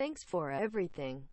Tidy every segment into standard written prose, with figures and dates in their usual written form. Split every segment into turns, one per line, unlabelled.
Thanks for everything.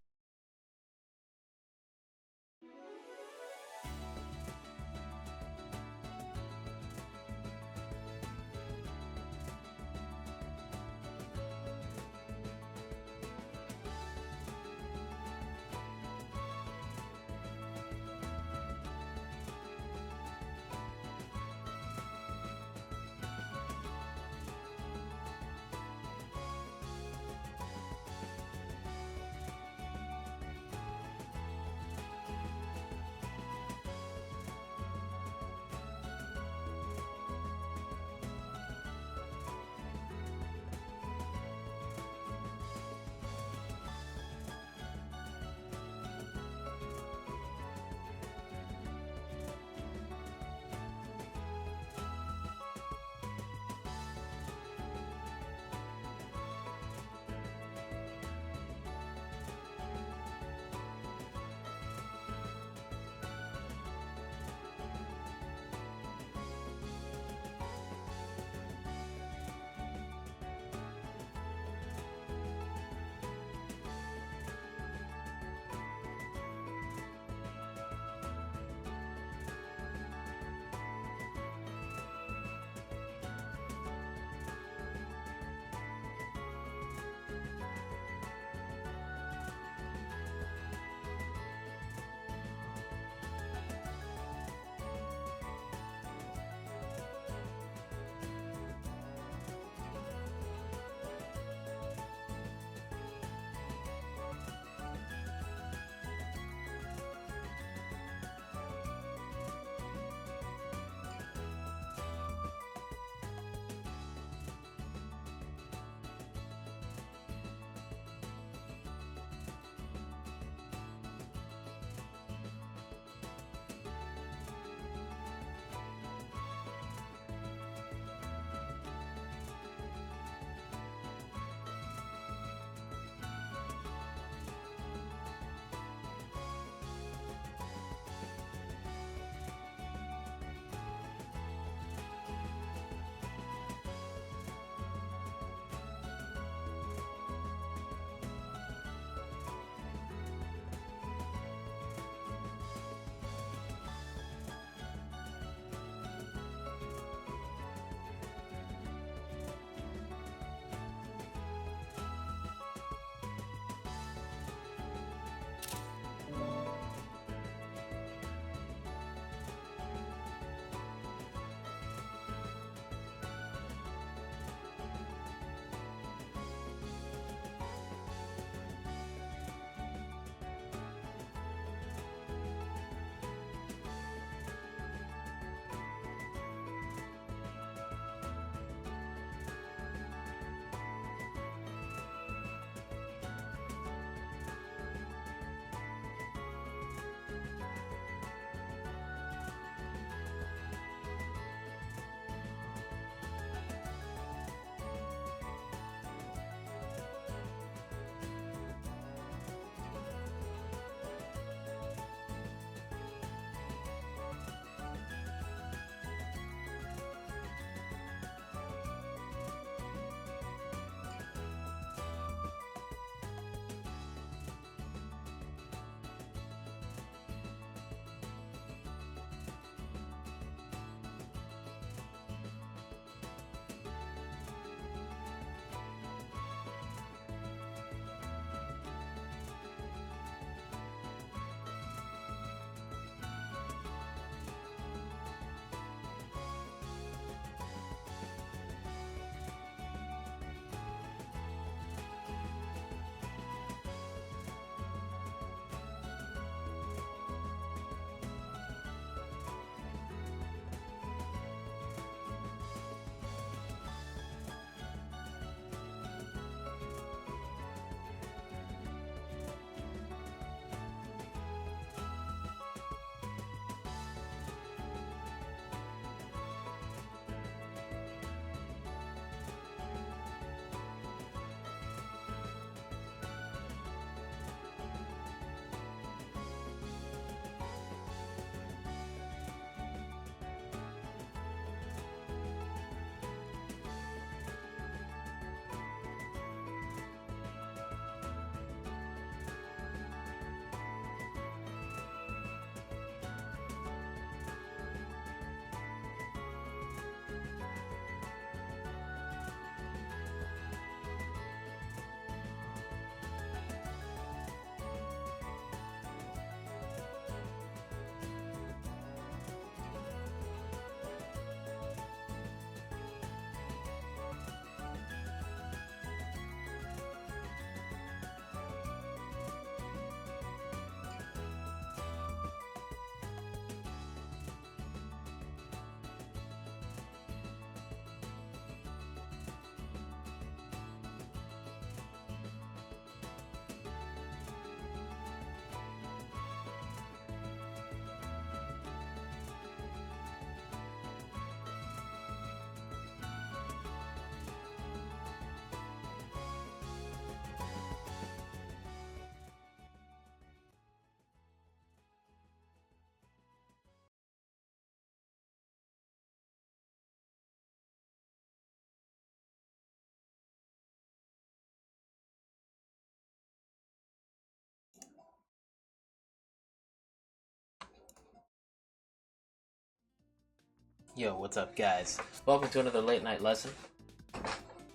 Yo, what's up, guys? Welcome to another late night lesson.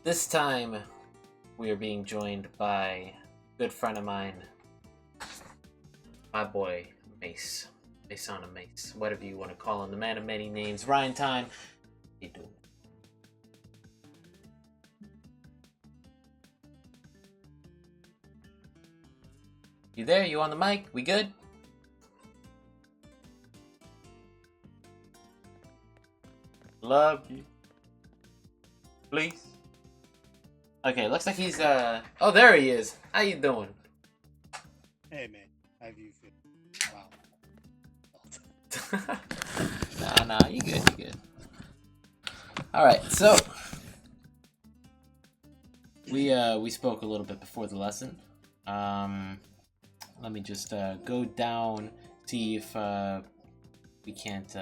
This time, we are being joined by a good friend of mine, my boy Mace. Mace, whatever you want to call him, the man of many names. Ryan Time. How you doing? You there? You on the mic? We good? Love you. Please. Okay, looks like he's oh, there he is. How you doing?
Hey man, how do you feel? Wow.
Nah, you good, you good. Alright, so we spoke a little bit before the lesson. Let me just go down, see if we can't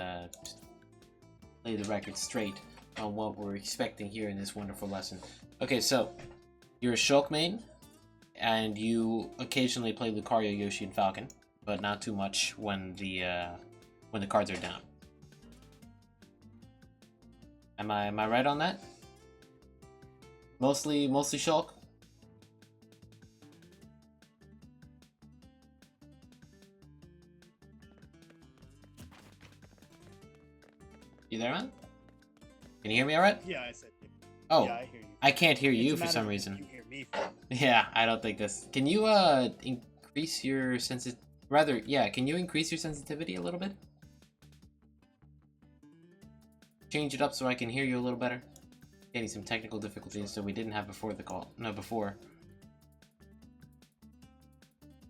lay the record straight on what we're expecting here in this wonderful lesson. Okay, so you're a Shulk main, and you occasionally play Lucario, Yoshi, and Falcon, but not too much when the cards are down. Am I right on that? Mostly Shulk? You there, man? Can you hear me alright?
Yeah, I said.
Oh,
yeah, I hear you.
I can't hear you
It's a
for
matter
some
of
reason.
You hear me. From.
Yeah, I don't think this. Can you increase your can you increase your sensitivity a little bit? Change it up so I can hear you a little better. Getting some technical difficulties that we didn't have before the call. No, before.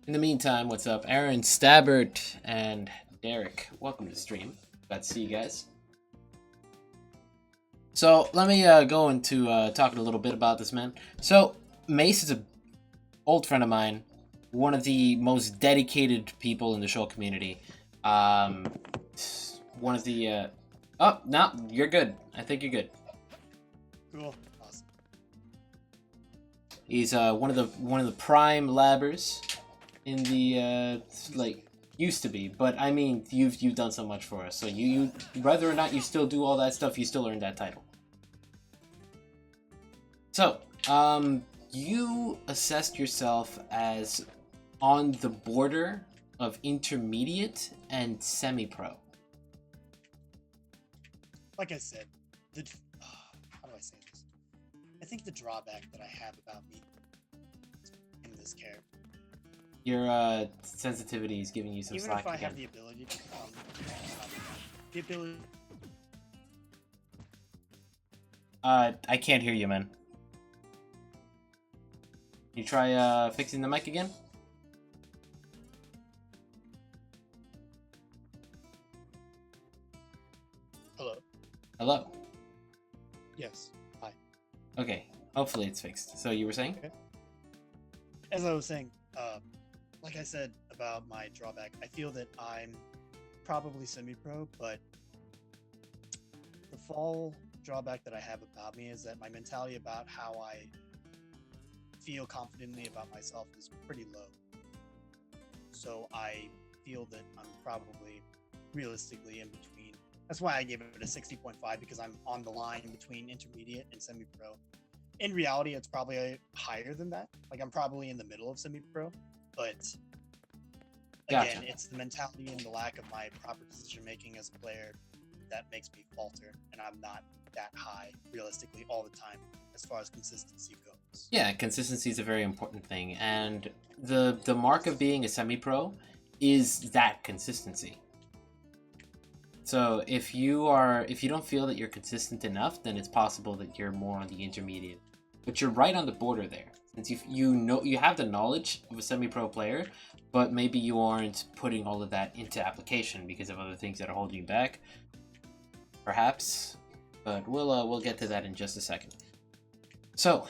In the meantime, what's up? Aaron, Stabbert, and Derek. Welcome to the stream. Glad to see you guys. So, let me go into talking a little bit about this, man. So, Mace is an old friend of mine. One of the most dedicated people in the Shulk community. One of the... Oh, no, you're good. I think you're good.
Cool. Awesome.
He's one of the prime labbers in the used to be, but I mean you've done so much for us. So you whether or not you still do all that stuff, you still earned that title. So you assessed yourself as on the border of intermediate and semi-pro.
Like I said, how do I say this? I think the drawback that I have about me in this character.
Your sensitivity is giving you some
Even
slack
if I
again.
have the ability to become the ability.
I can't hear you, man. You try fixing the mic again?
Hello.
Hello.
Yes. Hi.
Okay. Hopefully it's fixed. So you were saying?
Okay. As I was saying, like I said about my drawback, I feel that I'm probably semi-pro, but the fall drawback that I have about me is that my mentality about how I feel confidently about myself is pretty low. So I feel that I'm probably realistically in between. That's why I gave it a 60.5, because I'm on the line between intermediate and semi-pro. In reality, it's probably higher than that. Like, I'm probably in the middle of semi-pro, but again,
Gotcha.
it's the mentality and the lack of my proper decision making as a player that makes me falter, and I'm not that high realistically all the time as far as consistency goes.
Yeah, consistency is a very important thing, and the mark of being a semi-pro is that consistency. So if you don't feel that you're consistent enough, then it's possible that you're more on the intermediate. But you're right on the border there, since you have the knowledge of a semi-pro player, but maybe you aren't putting all of that into application because of other things that are holding you back. Perhaps, but we'll get to that in just a second. So,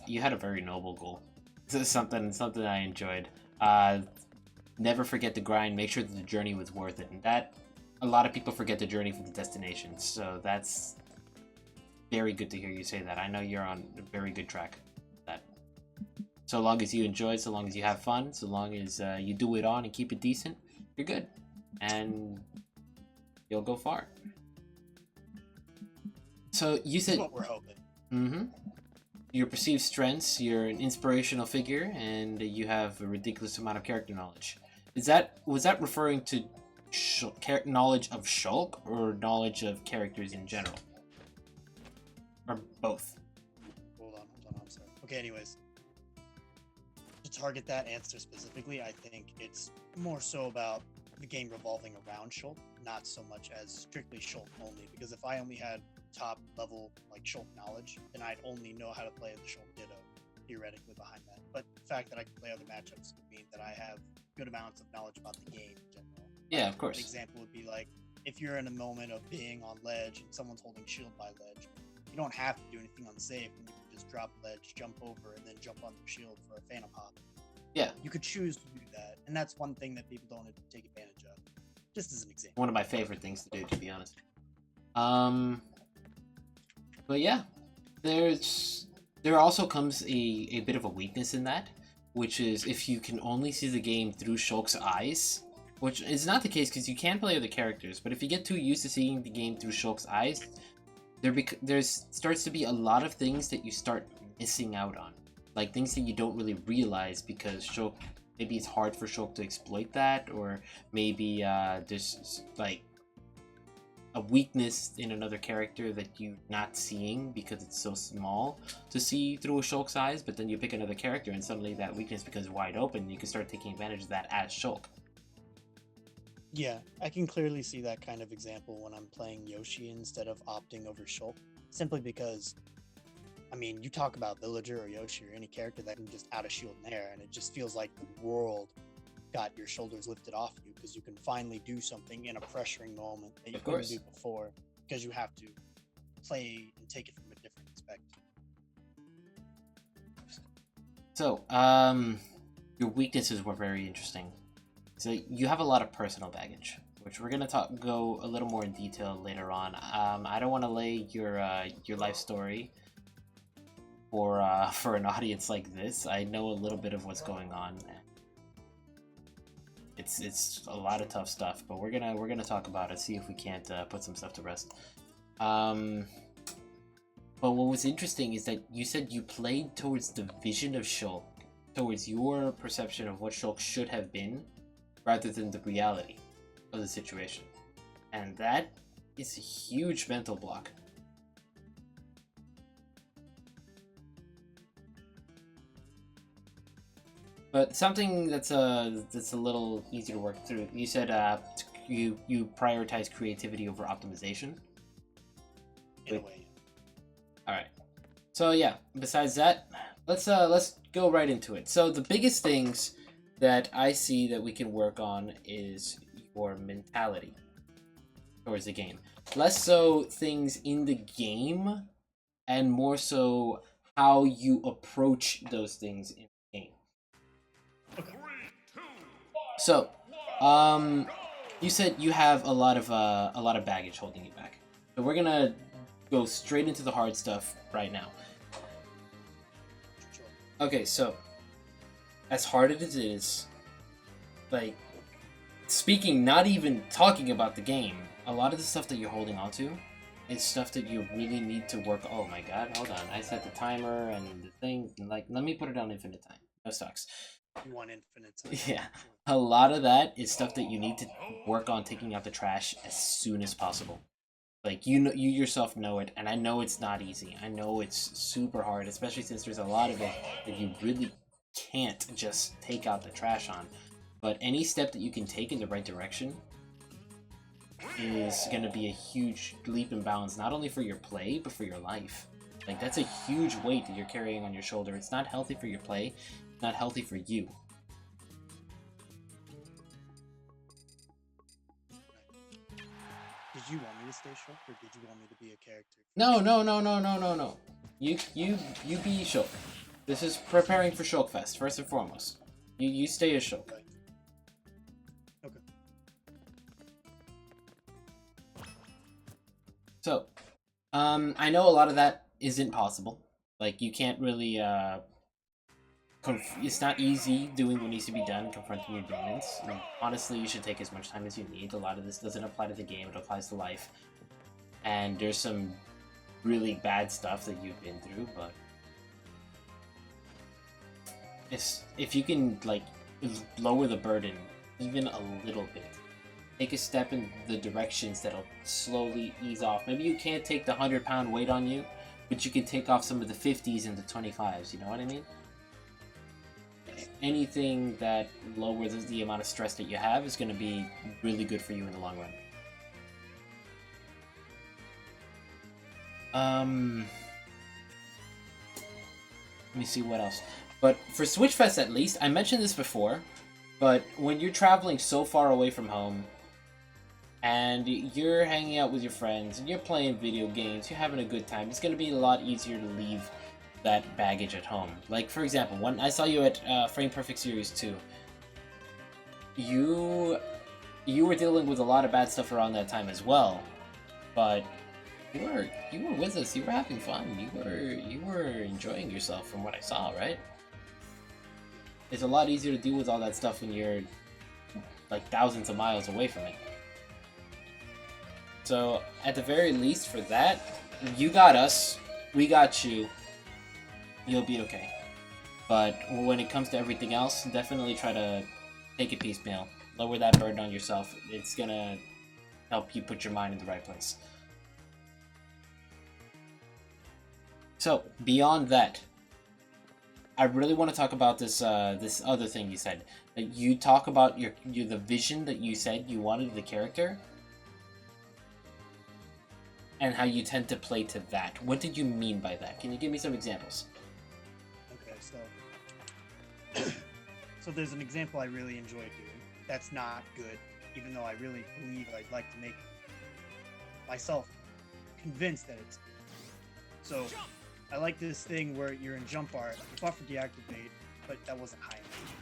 you had a very noble goal. This is something I enjoyed. Never forget the grind. Make sure that the journey was worth it, and that a lot of people forget the journey for the destination. So that's very good to hear you say that. I know you're on a very good track. That so long as you enjoy, so long as you have fun, so long as you do it on and keep it decent, you're good, and you'll go far. So you
That's
said
what we're hoping.
your perceived strengths, you're an inspirational figure, and you have a ridiculous amount of character knowledge. Was that referring to knowledge of Shulk or knowledge of characters in general? Or both?
Hold on, I'm sorry. Okay, anyways. To target that answer specifically, I think it's more so about the game revolving around Shulk, not so much as strictly Shulk only. Because if I only had top level like Shulk knowledge, then I'd only know how to play the Shulk Ditto, theoretically behind that. But the fact that I can play other matchups would mean that I have good amounts of knowledge about the game in general.
Yeah, of course.
An example would be like if you're in a moment of being on ledge and someone's holding shield by ledge, you don't have to do anything unsafe, and you can just drop ledge, jump over, and then jump on their shield for a phantom hop.
Yeah.
You could choose to do that, and that's one thing that people don't take advantage of. Just as an example.
One of my favorite things to do, to be honest. But yeah, there also comes a bit of a weakness in that, which is if you can only see the game through Shulk's eyes, which is not the case because you can play other characters, but if you get too used to seeing the game through Shulk's eyes, there starts to be a lot of things that you start missing out on. Like things that you don't really realize because Shulk, maybe it's hard for Shulk to exploit that, or maybe there's like a weakness in another character that you're not seeing because it's so small to see through a Shulk's eyes, but then you pick another character and suddenly that weakness becomes wide open and you can start taking advantage of that as Shulk.
Yeah, I can clearly see that kind of example when I'm playing Yoshi instead of opting over Shulk, simply because, I mean, you talk about Villager or Yoshi or any character that can just out of shield and air, and it just feels like the world got your shoulders lifted off you because you can finally do something in a pressuring moment that you couldn't do before because you have to play and take it from a different perspective.
So, your weaknesses were very interesting. So you have a lot of personal baggage, which we're gonna go a little more in detail later on. I don't want to lay your life story for an audience like this. I know a little bit of what's going on. It's a lot of tough stuff, but we're gonna talk about it. See if we can't put some stuff to rest. But what was interesting is that you said you played towards the vision of Shulk, towards your perception of what Shulk should have been, rather than the reality of the situation. And that is a huge mental block. But something that's a little easier to work through. You said you prioritize creativity over optimization.
In a way.
All right. So yeah, besides that, let's go right into it. So the biggest things that I see that we can work on is your mentality towards the game. Less so things in the game, and more so how you approach those things in the game.
Okay.
So, you said you have a lot of baggage holding you back. So we're gonna go straight into the hard stuff right now.
Sure.
Okay, so as hard as it is, like, speaking, not even talking about the game, a lot of the stuff that you're holding on to is stuff that you really need to work. Oh my god, hold on. I set the timer and the thing, like, let me put it on infinite time. No sucks.
You want infinite time.
Yeah. A lot of that is stuff that you need to work on taking out the trash as soon as possible. Like, you yourself know it, and I know it's not easy. I know it's super hard, especially since there's a lot of it that you really can't just take out the trash on. But any step that you can take in the right direction is going to be a huge leap in balance, not only for your play, but for your life. Like, that's a huge weight that you're carrying on your shoulder. It's not healthy for your play, it's not healthy for you.
Did you want me to stay Shulk, or did you want me to be a character?
No. You be Shulk. This is preparing for Shulk Fest, first and foremost. You stay as Shulk.
Right. Okay.
So, I know a lot of that isn't possible. Like, you can't really, it's not easy doing what needs to be done, confronting your demons. And honestly, you should take as much time as you need. A lot of this doesn't apply to the game, it applies to life. And there's some really bad stuff that you've been through, but if you can like lower the burden even a little bit, take a step in the directions that'll slowly ease off. Maybe you can't take the 100-pound weight on you, but you can take off some of the 50s and the 25s. You know what I mean? Anything that lowers the amount of stress that you have is going to be really good for you in the long run. Let me see what else. But for Switchfest at least, I mentioned this before, but when you're traveling so far away from home, and you're hanging out with your friends, and you're playing video games, you're having a good time, it's going to be a lot easier to leave that baggage at home. Like, for example, when I saw you at Frame Perfect Series 2, you were dealing with a lot of bad stuff around that time as well, but you were with us, you were having fun, you were enjoying yourself from what I saw, right? It's a lot easier to deal with all that stuff when you're like thousands of miles away from it. So, at the very least for that, you got us, we got you, you'll be okay. But when it comes to everything else, definitely try to take it piecemeal. Lower that burden on yourself. It's gonna help you put your mind in the right place. So, beyond that, I really want to talk about this this other thing you said. That you talk about the vision that you said you wanted the character, and how you tend to play to that. What did you mean by that? Can you give me some examples?
Okay, so there's an example I really enjoy doing. That's not good, even though I really believe I'd like to make myself convinced that it's good. So I like this thing where you're in jump art, you buffer deactivate, but that wasn't high enough.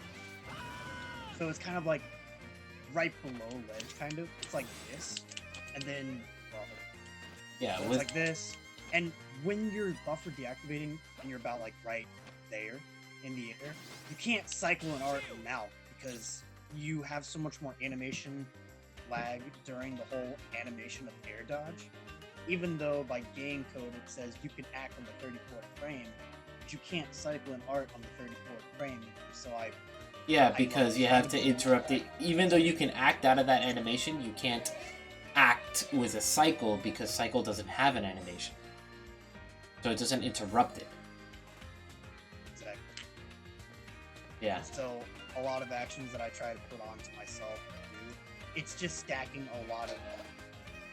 So it's kind of like right below ledge, kind of. It's like this, and then, well,
yeah,
so it's like this. And when you're buffer deactivating and you're about like right there in the air, you can't cycle an art now because you have so much more animation lag during the whole animation of air dodge. Even though by game code it says you can act on the 34th frame, but you can't cycle an art on the 34th frame. So
yeah, because you have to interrupt it. Even though you can act out of that animation, you can't act with a cycle because cycle doesn't have an animation. So it doesn't interrupt it.
Exactly.
Yeah.
So a lot of actions that I try to put onto myself do, it's just stacking a lot of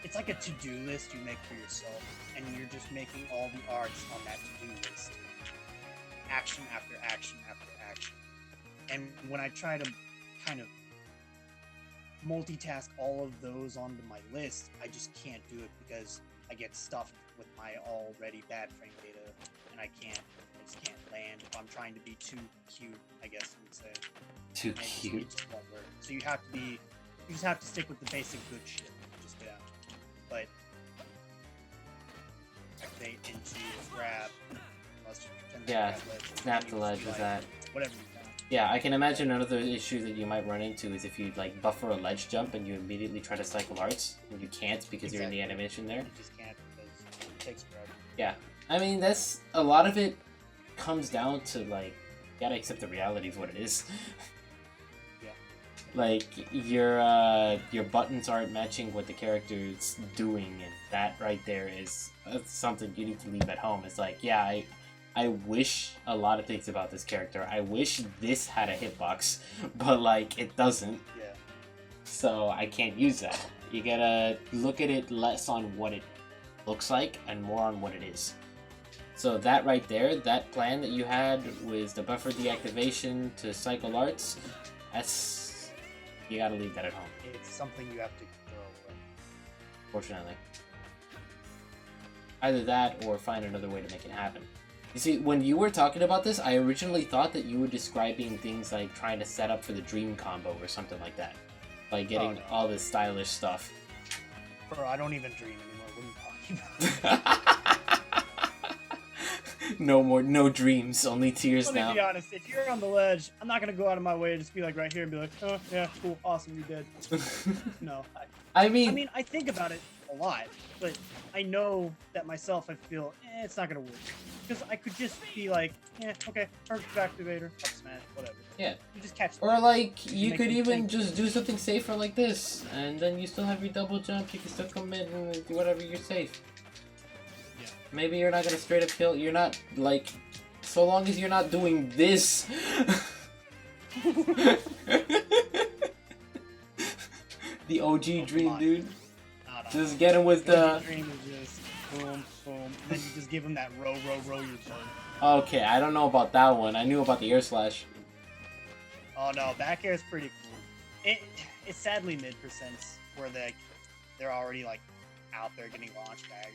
it's like a to-do list you make for yourself, and you're just making all the arts on that to-do list. Action after action after action. And when I try to kind of multitask all of those onto my list, I just can't do it because I get stuffed with my already bad frame data, and I just can't land if I'm trying to be too cute, I guess you would say.
Too
And
cute.
It just won't work. So you just have to stick with the basic good shit. Just, yeah. But activate into grab. Let's just pretend
Yeah,
grab ledge,
snap
and
the
you
ledge
just
with
be like,
that.
Whatever you want.
Yeah, I can imagine another issue that you might run into is if you like buffer a ledge jump and you immediately try to cycle arts, and you can't because you're in the animation there.
You just can't because it takes forever.
Yeah, I mean that's a lot of it comes down to like you gotta accept the reality of what it is.
Yeah.
Like your buttons aren't matching what the character's doing, and that right there is something you need to leave at home. It's like, yeah, I wish a lot of things about this character. I wish this had a hitbox, but like it doesn't.
Yeah.
So I can't use that. You gotta look at it less on what it looks like and more on what it is. So that right there, that plan that you had with the buffer deactivation to cycle arts, you gotta leave that at home.
It's something you have to throw away.
Fortunately. Either that or find another way to make it happen. You see, when you were talking about this, I originally thought that you were describing things like trying to set up for the dream combo or something like that. Like getting all this stylish stuff.
Bro, I don't even dream anymore. What are you talking about?
No dreams, only tears now.
Let me be honest, if you're on the ledge, I'm not gonna go out of my way to just be like right here and be like, oh yeah, cool, awesome, you did. No. I mean, I think about it. a lot, but I know that myself. I feel it's not gonna work because I could just be like, yeah, okay, perfect activator, up smash, whatever.
Yeah.
You just catch.
Or like you
make
could
them
even
think.
just do something safer like this, and then you still have your double jump. You can still commit and do whatever. You're safe.
Yeah.
Maybe you're not gonna straight up kill. You're not like, so long as you're not doing this. The OG dream, dude.
No.
Just get him with
The
the.
dream is just boom, boom, and then you just give him that row your boat.
Okay, I don't know about that one. I knew about the air slash.
Oh no, back air is pretty cool. It's sadly mid percents where they're already like out there getting launched back.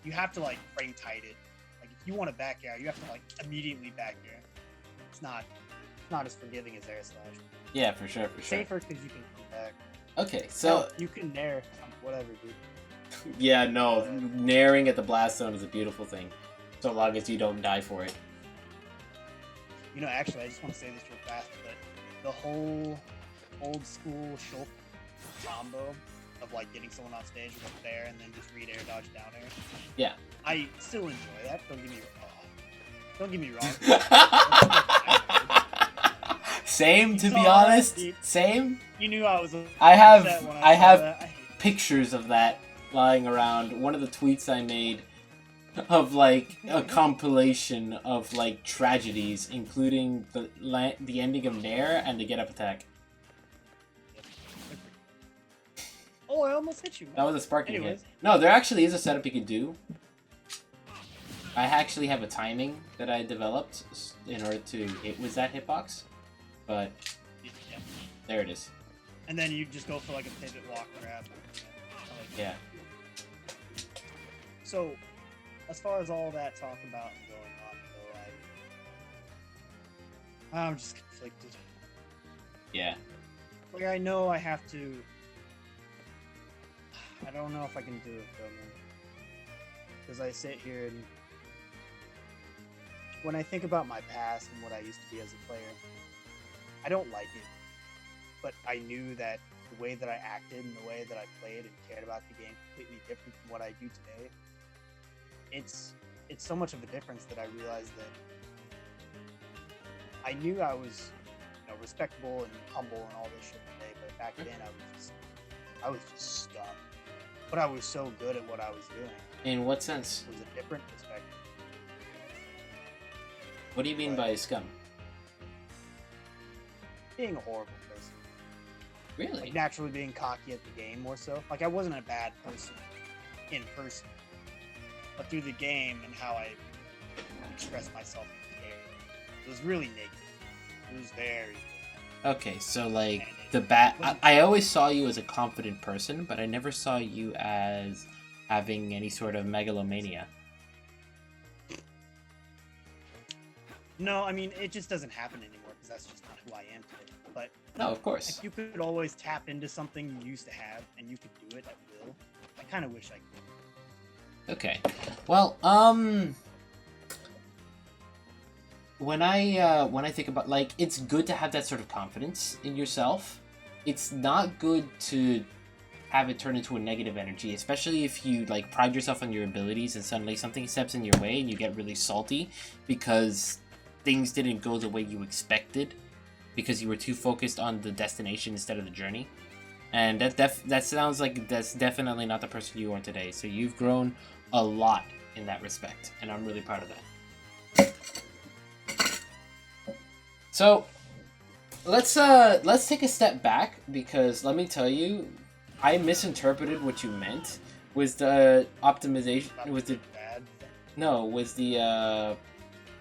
You have to like frame tight it. Like if you want to back air, you have to like immediately back air. It's not as forgiving as air slash.
Yeah, for sure, for sure.
Safer because you can come back.
Okay, so
Hell, you can nair whatever, dude.
yeah, no, naring at the blast zone is a beautiful thing, so long as you don't die for it.
You know, actually, I just want to say this real fast, but the whole old school Shulk combo of like getting someone off stage with a fair and then just read air dodge down air.
Yeah.
I still enjoy that. Don't get me wrong.
Same, to
You
be
saw that,
honest.
dude.
Same.
You knew I was.
I have
upset when
I
saw
have
that. I hate
pictures of that lying around. One of the tweets I made of like a compilation of like tragedies, including the ending of Nair and the get up attack.
Oh, I almost hit you.
That was a sparking hit.
Anyways.
No, there actually is a setup you could do. I actually have a timing that I developed in order to hit with that hitbox, but
Yeah.
there it is.
And then you just go for like a pivot walk grab.
Yeah.
So, as far as all that talk about and going on, though, I'm just conflicted.
Yeah.
Like I know I have to. I don't know if I can do it though, man. Because I sit here and when I think about my past and what I used to be as a player, I don't like it. But I knew that the way that I acted and the way that I played and cared about the game completely different from what I do today. It's so much of a difference that I realized that I knew I was, respectable and humble and all this shit today, but back then I was just stuck. But I was so good at what I was doing.
In what sense?
It was a different perspective.
What do you mean by scum?
Being a horrible person.
Really?
Like naturally being cocky at the game more so. Like I wasn't a bad person in person. But through the game and how I expressed myself in the game, it was really negative. It was very.
Okay, so like the I always saw you as a confident person, but I never saw you as having any sort of megalomania.
No, I mean it just doesn't happen anymore because that's just not who I am today. But
No, of course.
if you could always tap into something you used to have and you could do it at will, I kind of wish I could.
Okay. Well, when I think about, like, it's good to have that sort of confidence in yourself. It's not good to have it turn into a negative energy, especially if you like pride yourself on your abilities and suddenly something steps in your way and you get really salty because things didn't go the way you expected because you were too focused on the destination instead of the journey. And that sounds like that's definitely not the person you are today. So you've grown a lot in that respect, and I'm really proud of that. So let's take a step back, because let me tell you, I misinterpreted what you meant with the optimization with the
Bad.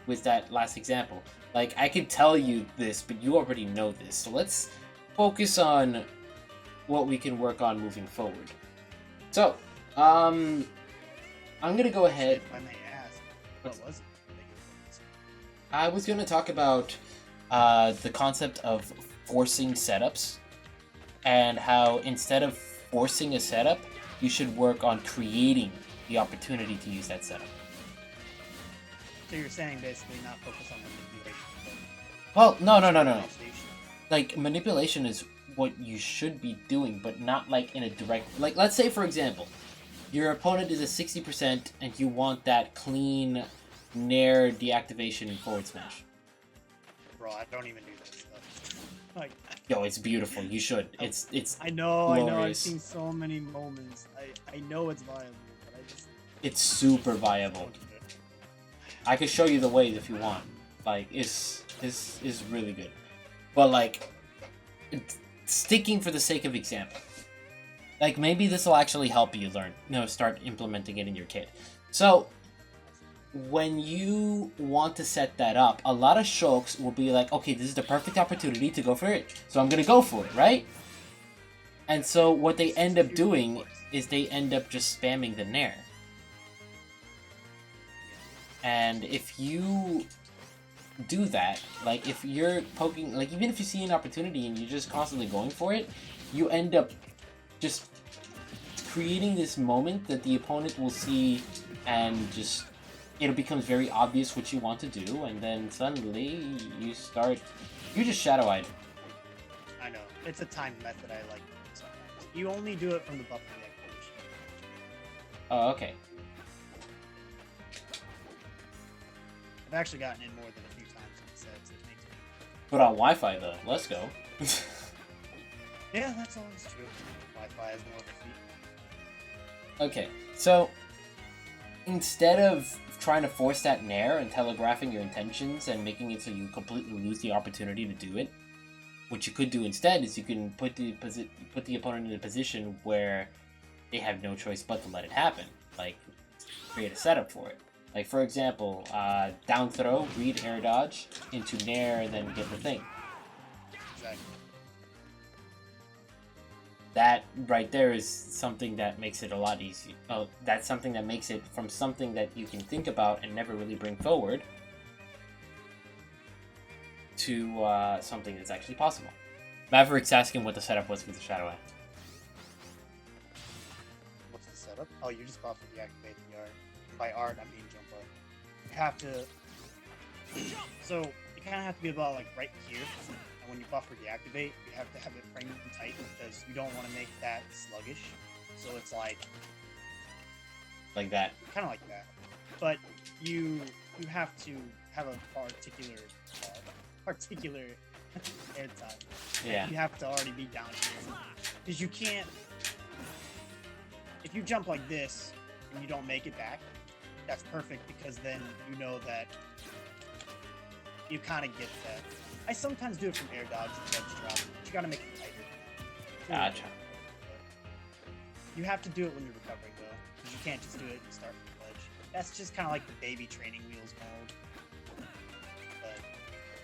with that last example. Like, I could tell you this, but you already know this. So let's focus on what we can work on moving forward. So, I'm gonna go ahead.
If I may ask, what was it?
I was gonna talk about the concept of forcing setups, and how instead of forcing a setup, you should work on creating the opportunity to use that setup.
So you're saying basically not focus on manipulation.
Well, no. Like, manipulation is what you should be doing, but not like in a direct. Like, let's say, for example, your opponent is a 60% and you want that clean Nair deactivation forward smash.
Bro, I don't even do that stuff. Like,
Yo, it's beautiful. You should. It's
I know. I've
glorious.
seen so many moments. I know it's viable, but I just.
It's super viable. I could show you the ways if you want. Like, it's really good. But like, sticking for the sake of example. Like, maybe this will actually help you learn, start implementing it in your kit. So, when you want to set that up, a lot of Shulks will be like, okay, this is the perfect opportunity to go for it, so I'm going to go for it, right? And so what they end up doing is they end up just spamming the Nair. And if you do that, like, if you're poking, like, even if you see an opportunity and you're just constantly going for it, you end up just creating this moment that the opponent will see, and just it becomes very obvious what you want to do, and then suddenly you just shadow-eyed.
I know. It's a timed method I like sometimes. You only do it from the buffer deactivation.
Oh, okay.
I've actually gotten in more than a few times in the sets. It makes me...
But on Wi-Fi, though. Let's go.
Yeah, that's always true. Wi-Fi is more of a feat.
Okay, so instead of trying to force that Nair and telegraphing your intentions and making it so you completely lose the opportunity to do it, what you could do instead is you can put the opponent in a position where they have no choice but to let it happen. Like, create a setup for it. Like, for example, down throw, read air dodge into Nair, and then get the thing.
Exactly.
That right there is something that makes it a lot easier. Oh, that's something that makes it from something that you can think about and never really bring forward to something that's actually possible. Maverick's asking what the setup was with the Shadow Eye.
What's the setup? Oh, you just buffer deactivate the art. By art, I mean jump up. You have to... So, you kind of have to be about, like, right here. And when you buffer deactivate, you have to have it framed tight because you don't want to make that sluggish. So it's like...
Like that.
Kind of like that. But you have to have a particular air time.
Yeah.
You have to already be down here. Because you can't... If you jump like this and you don't make it back, that's perfect because then you know that you kind of get that. I sometimes do it from air dodge and ledge drop, but you gotta make it tighter.
Gotcha.
You have to do it when you're recovering though, because you can't just do it and start from the ledge. That's just kind of like the baby training wheels mode. But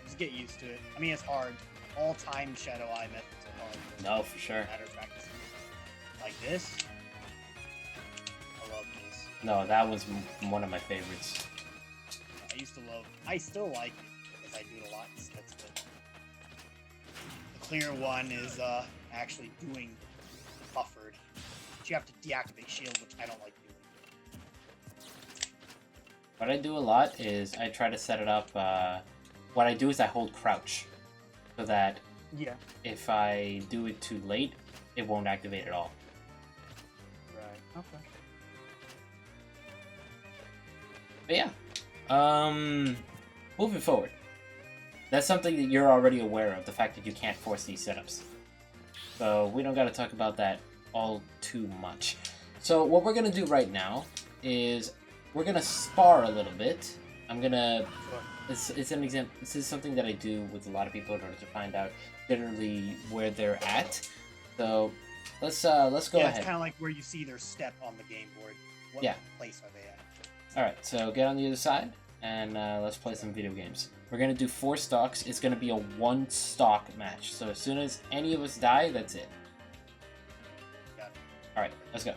just get used to it. I mean, it's hard. All time Shadow Eye methods are hard.
No, for sure.
Matter of practice. Like this. I love this.
No, that was one of my favorites.
I still like it because I do it a lot in sets, but the clear one is actually doing buffered. But you have to deactivate shield, which I don't like doing.
What I do a lot is I try to set it up, what I do is I hold crouch, so that if I do it too late, it won't activate at all.
Right, okay.
But yeah, moving forward, that's something that you're already aware of, the fact that you can't force these setups. So we don't got to talk about that all too much. So what we're going to do right now is we're going to spar a little bit. I'm going to, it's an example, this is something that I do with a lot of people in order to find out generally where they're at. So let's go ahead.
It's kind of like where you see their step on the game board. What place are they at?
Alright, so get on the other side, and let's play some video games. We're going to do 4 stocks. It's going to be a 1 stock match. So as soon as any of us die, that's it. Alright, let's go.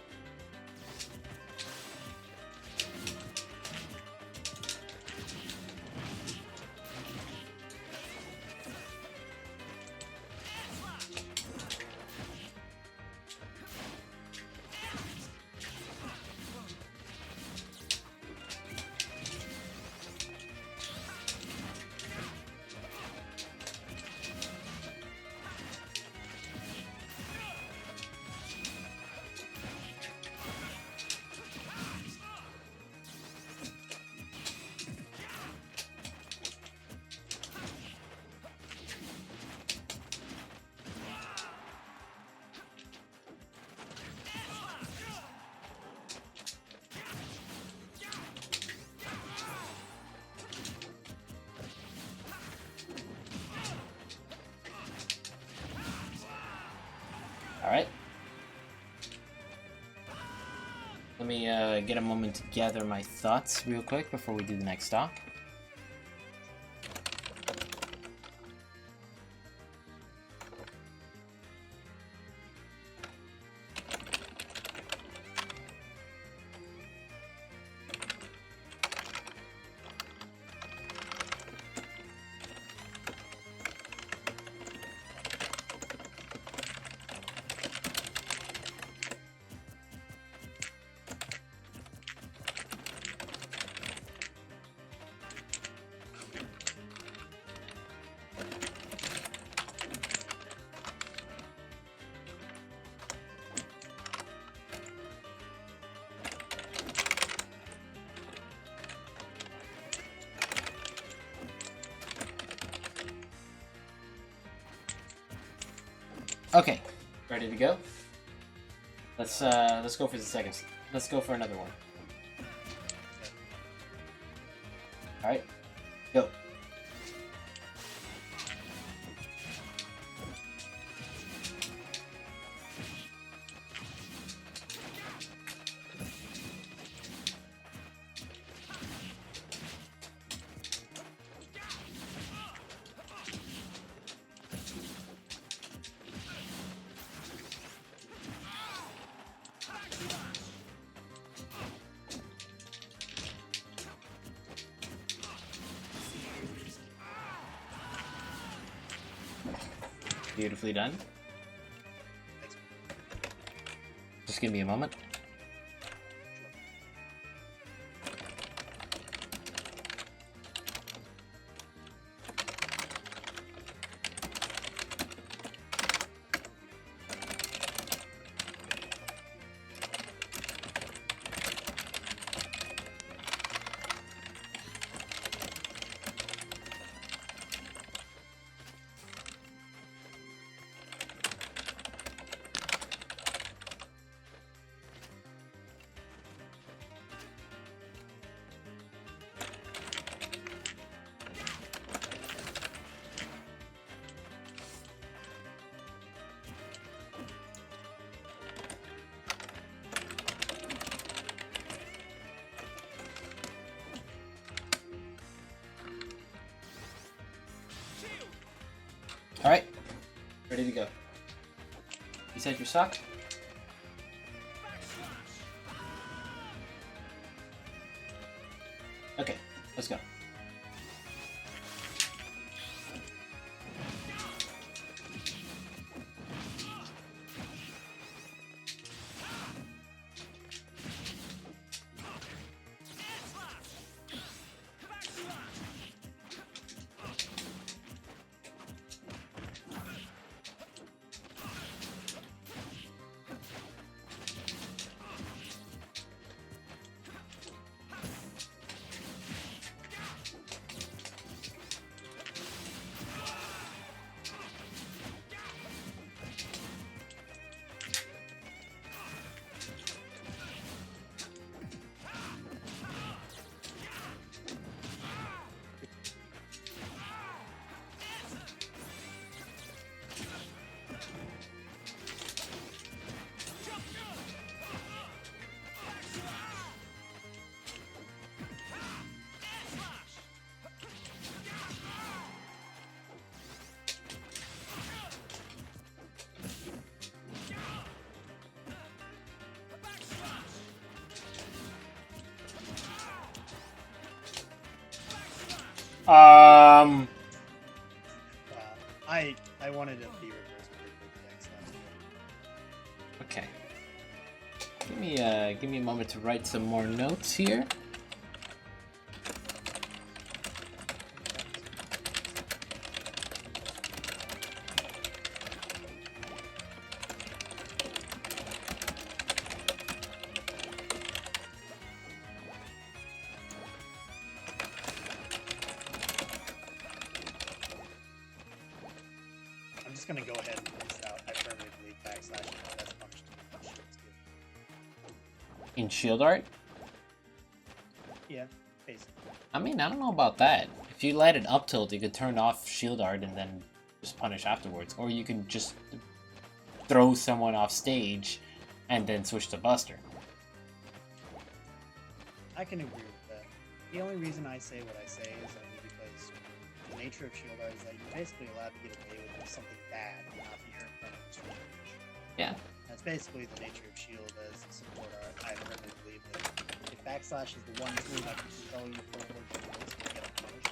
Alright. Let me get a moment to gather my thoughts real quick before we do the next stock. Okay, ready to go? Let's go for the second. Let's go for another one. All right, go. Beautifully done. Just give me a moment. All right, ready to go. You said your sock? Okay, let's go.
Wow. I wanted to be reversed with the deck slash.
Okay. Give me a moment to write some more notes here.
I'm just gonna go ahead and put this out. I permanently backslash that's punished.
In shield art?
Yeah, basically.
I mean, I don't know about that. If you let it up tilt, you could turn off shield art and then just punish afterwards. Or you can just throw someone off stage and then switch to Buster.
I can agree with that. The only reason I say what I say is only because the nature of shield art is that you're basically allowed to get away with something bad and not be hurt from it.
Yeah.
That's basically the nature of shield as support art. I firmly believe that if backslash is the one tool that can control you forward, you get a punish.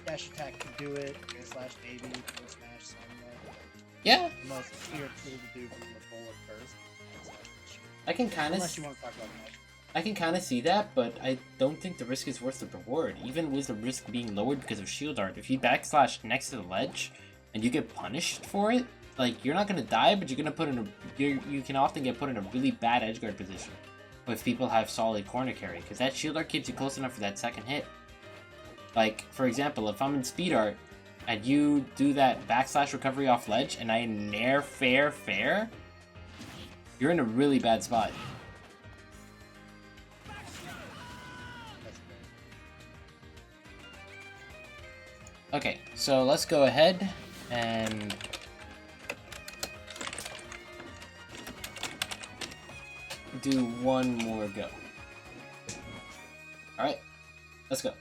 Dash attack can do it, air slash maybe, forward smash somewhat.
Yeah.
The most clear tool to do from the forward first.
I can kind of.
Unless you want to talk about that.
I can kind of see that, but I don't think the risk is worth the reward. Even with the risk being lowered because of shield art, if you backslash next to the ledge and you get punished for it, like you're not gonna die, but you're gonna put in a you can often get put in a really bad edgeguard position if people have solid corner carry, because that shield art keeps you close enough for that second hit. Like for example, if I'm in speed art and you do that backslash recovery off ledge and I nair fair, you're in a really bad spot. Okay, so let's go ahead and do one more go. Alright, let's go.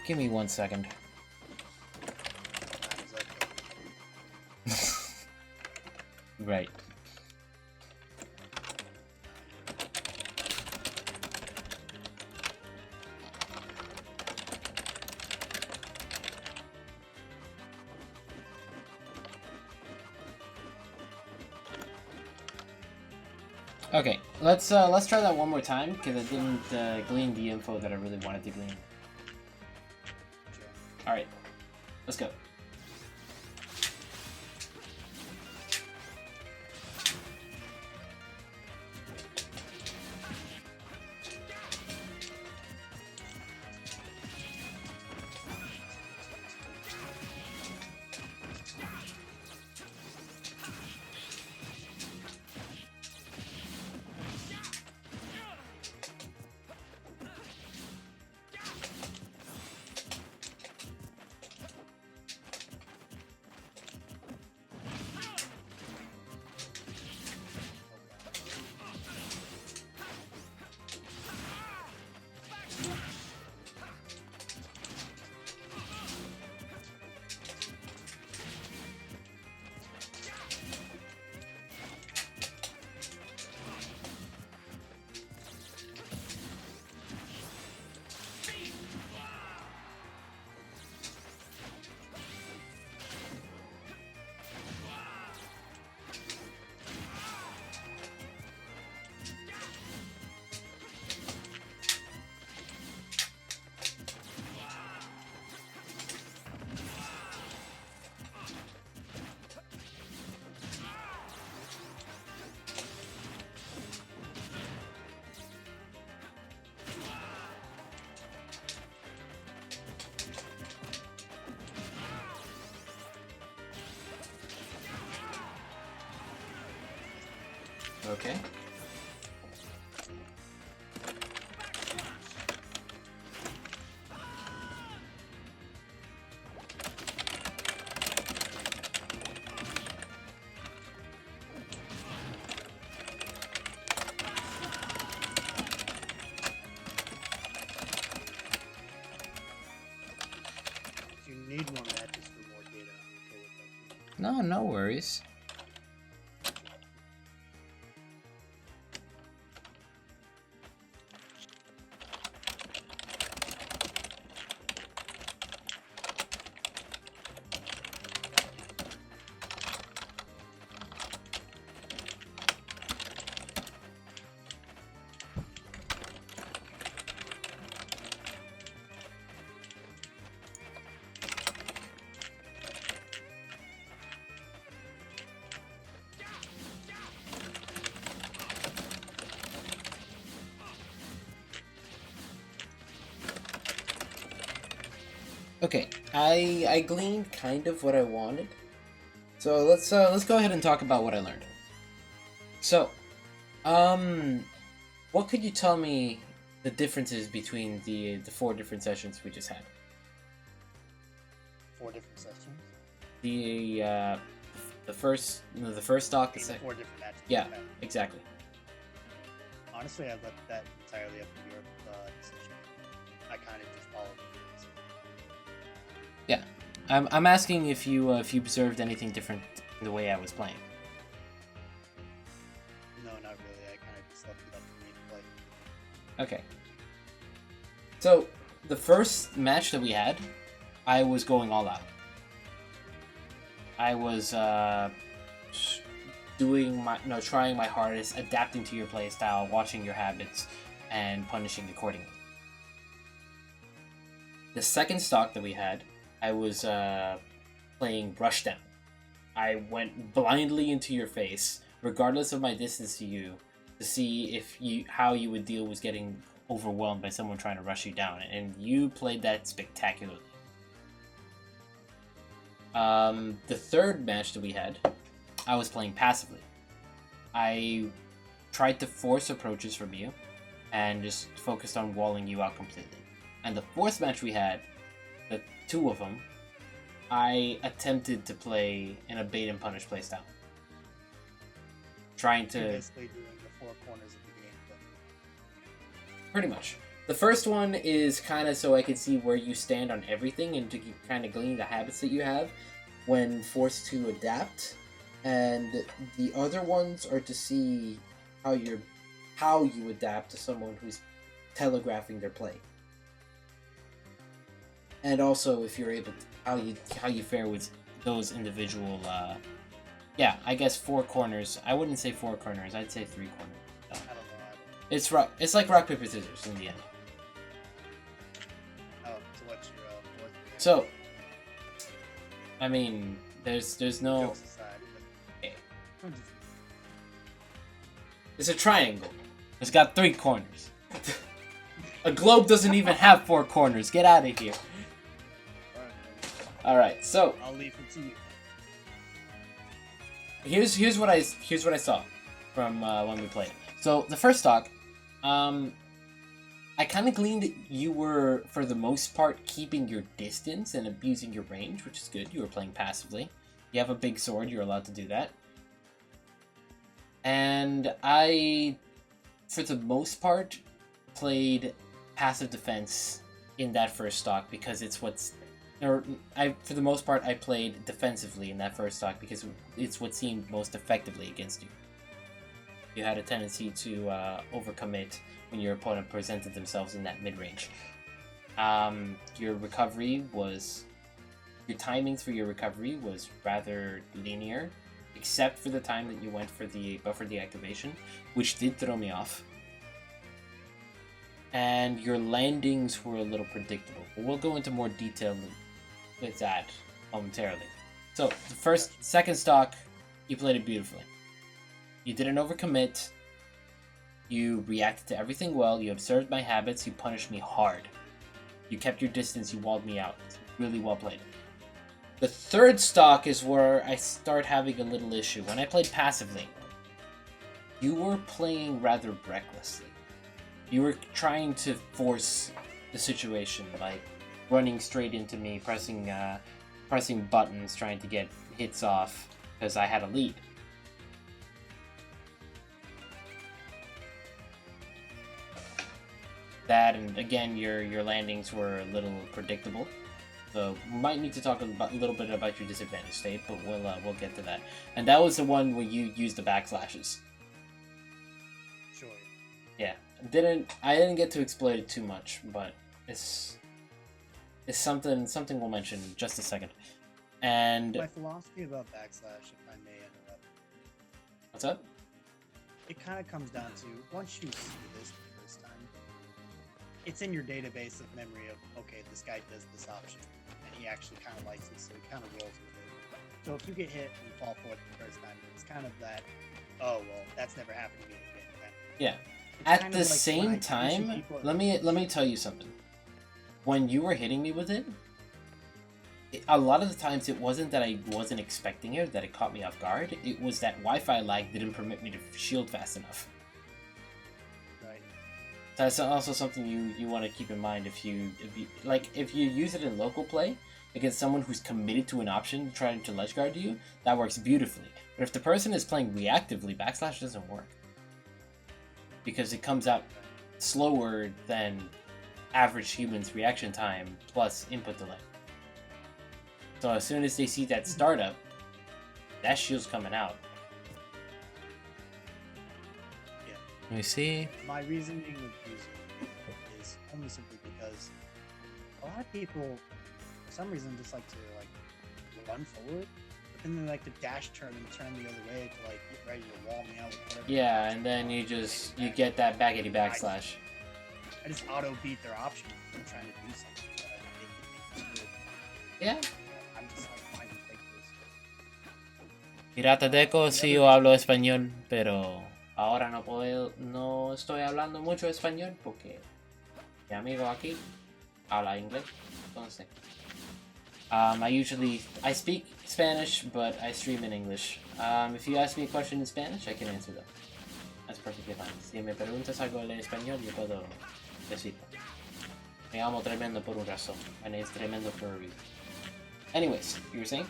Give me 1 second. Right. Okay, let's try that one more time because I didn't glean the info that I really wanted to glean. All right, let's go. Okay.
If you need more matches for more data, I'm okay with that.
No, no worries. Okay, I gleaned kind of what I wanted. So let's go ahead and talk about what I learned. So, what could you tell me the differences between the 4 different sessions we just had?
4 different sessions.
The first stock, the second.
4 different matches.
Yeah,
Okay.
exactly.
Honestly, I left that entirely up to your decision. I kind of just followed the rules.
Yeah, I'm asking if you observed anything different in the way I was playing.
No, not really. I kind of just left it up to me to play.
Okay. So the first match that we had, I was going all out. I was trying my hardest, adapting to your playstyle, watching your habits, and punishing accordingly. The second stock that we had, I was playing Rushdown. I went blindly into your face, regardless of my distance to you, to see how you would deal with getting overwhelmed by someone trying to rush you down, and you played that spectacularly. The third match that we had, I was playing passively. I tried to force approaches from you, and just focused on walling you out completely. And the fourth match we had, the 2 of them, I attempted to play in a bait and punish playstyle. Trying to...
You're basically doing the 4 corners of the game.
Pretty much. The first one is kind of so I can see where you stand on everything and to kind of glean the habits that you have when forced to adapt. And the other ones are to see how you adapt to someone who's telegraphing their play. And also if you're able to, how you fare with those individual I guess 4 corners. I wouldn't say 4 corners, I'd say 3 corners.
I don't know.
It's like rock paper scissors in the end.
Oh, so what's your fourth?
So, I mean, there's no.
Jokes aside,
It's a triangle. It's got 3 corners. A globe doesn't even have 4 corners. Get out of here. All right, so
I'll leave it to you.
here's what I saw from when we played. So the first stock, I kind of gleaned that you were, for the most part, keeping your distance and abusing your range, which is good. You were playing passively. You have a big sword, you're allowed to do that. And I, for the most part, played passive defense in that first stock because it's for the most part, I played defensively in that first stock because it's what seemed most effectively against you. You had a tendency to overcommit when your opponent presented themselves in that mid-range. Your timings for your recovery was rather linear, except for the time that you went for the buffer deactivation, which did throw me off. And your landings were a little predictable, but we'll go into more detail with that momentarily. So, second stock, you played it beautifully. You didn't overcommit. You reacted to everything well. You observed my habits. You punished me hard. You kept your distance. You walled me out. Really well played. The third stock is where I start having a little issue. When I played passively, you were playing rather recklessly. You were trying to force the situation, like running straight into me, pressing buttons, trying to get hits off because I had a lead. That, and again, your landings were a little predictable. So we might need to talk a little bit about your disadvantage state, but we'll get to that. And that was the one where you used the backslashes.
Sure.
Yeah, I didn't get to exploit it too much, but it's something we'll mention in just a second. And
my philosophy about backslash, if I may interrupt.
What's up?
It kind of comes down to, once you see this the first time, it's in your database of memory of, okay, this guy does this option, and he actually kind of likes it, so he kind of rolls with it. So if you get hit and fall for it the first time, it's kind of that, oh, well, that's never happened to me again. Right?
Yeah.
It's
At
kind
the
of like
same time, let me tell you something. When you were hitting me with it, A lot of the times it wasn't that I wasn't expecting it, that it caught me off guard. It was that Wi-Fi lag didn't permit me to shield fast enough.
Right.
That's also something you want to keep in mind if you use it in local play against someone who's committed to an option trying to ledge guard you. That works beautifully. But if the person is playing reactively, backslash doesn't work because it comes out slower than average humans' reaction time plus input delay. So as soon as they see that startup, that shield's coming out.
Yeah.
Let me see.
My reasoning with using it is only simply because a lot of people, for some reason, just like to run forward, but then they like to dash turn and turn the other way to get ready to wall me out with whatever.
Yeah, and then you get that baggity backslash.
I just auto beat their option when I'm trying to do something that I think they can do.
Yeah.
I'm just like, why do you take this?
Pirata Deco, sí, yo hablo español, pero ahora no estoy hablando mucho español porque mi amigo aquí habla inglés, entonces. I speak Spanish, but I stream in English. If you ask me a question in Spanish, I can answer them. That's perfectly fine. Si me preguntas algo en español, yo puedo decirlo. Me llamo Tremendo por un razón. My name is Tremendo for a reason. Anyways, you were saying?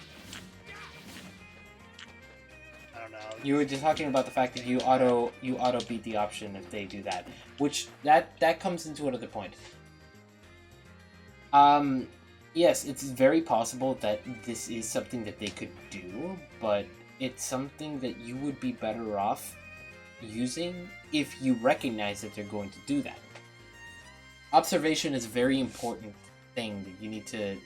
I don't know.
You were just talking about the fact that you auto beat the option if they do that, which that comes into another point. Yes, it's very possible that this is something that they could do, but it's something that you would be better off using if you recognize that they're going to do that. Observation is a very important thing that you need to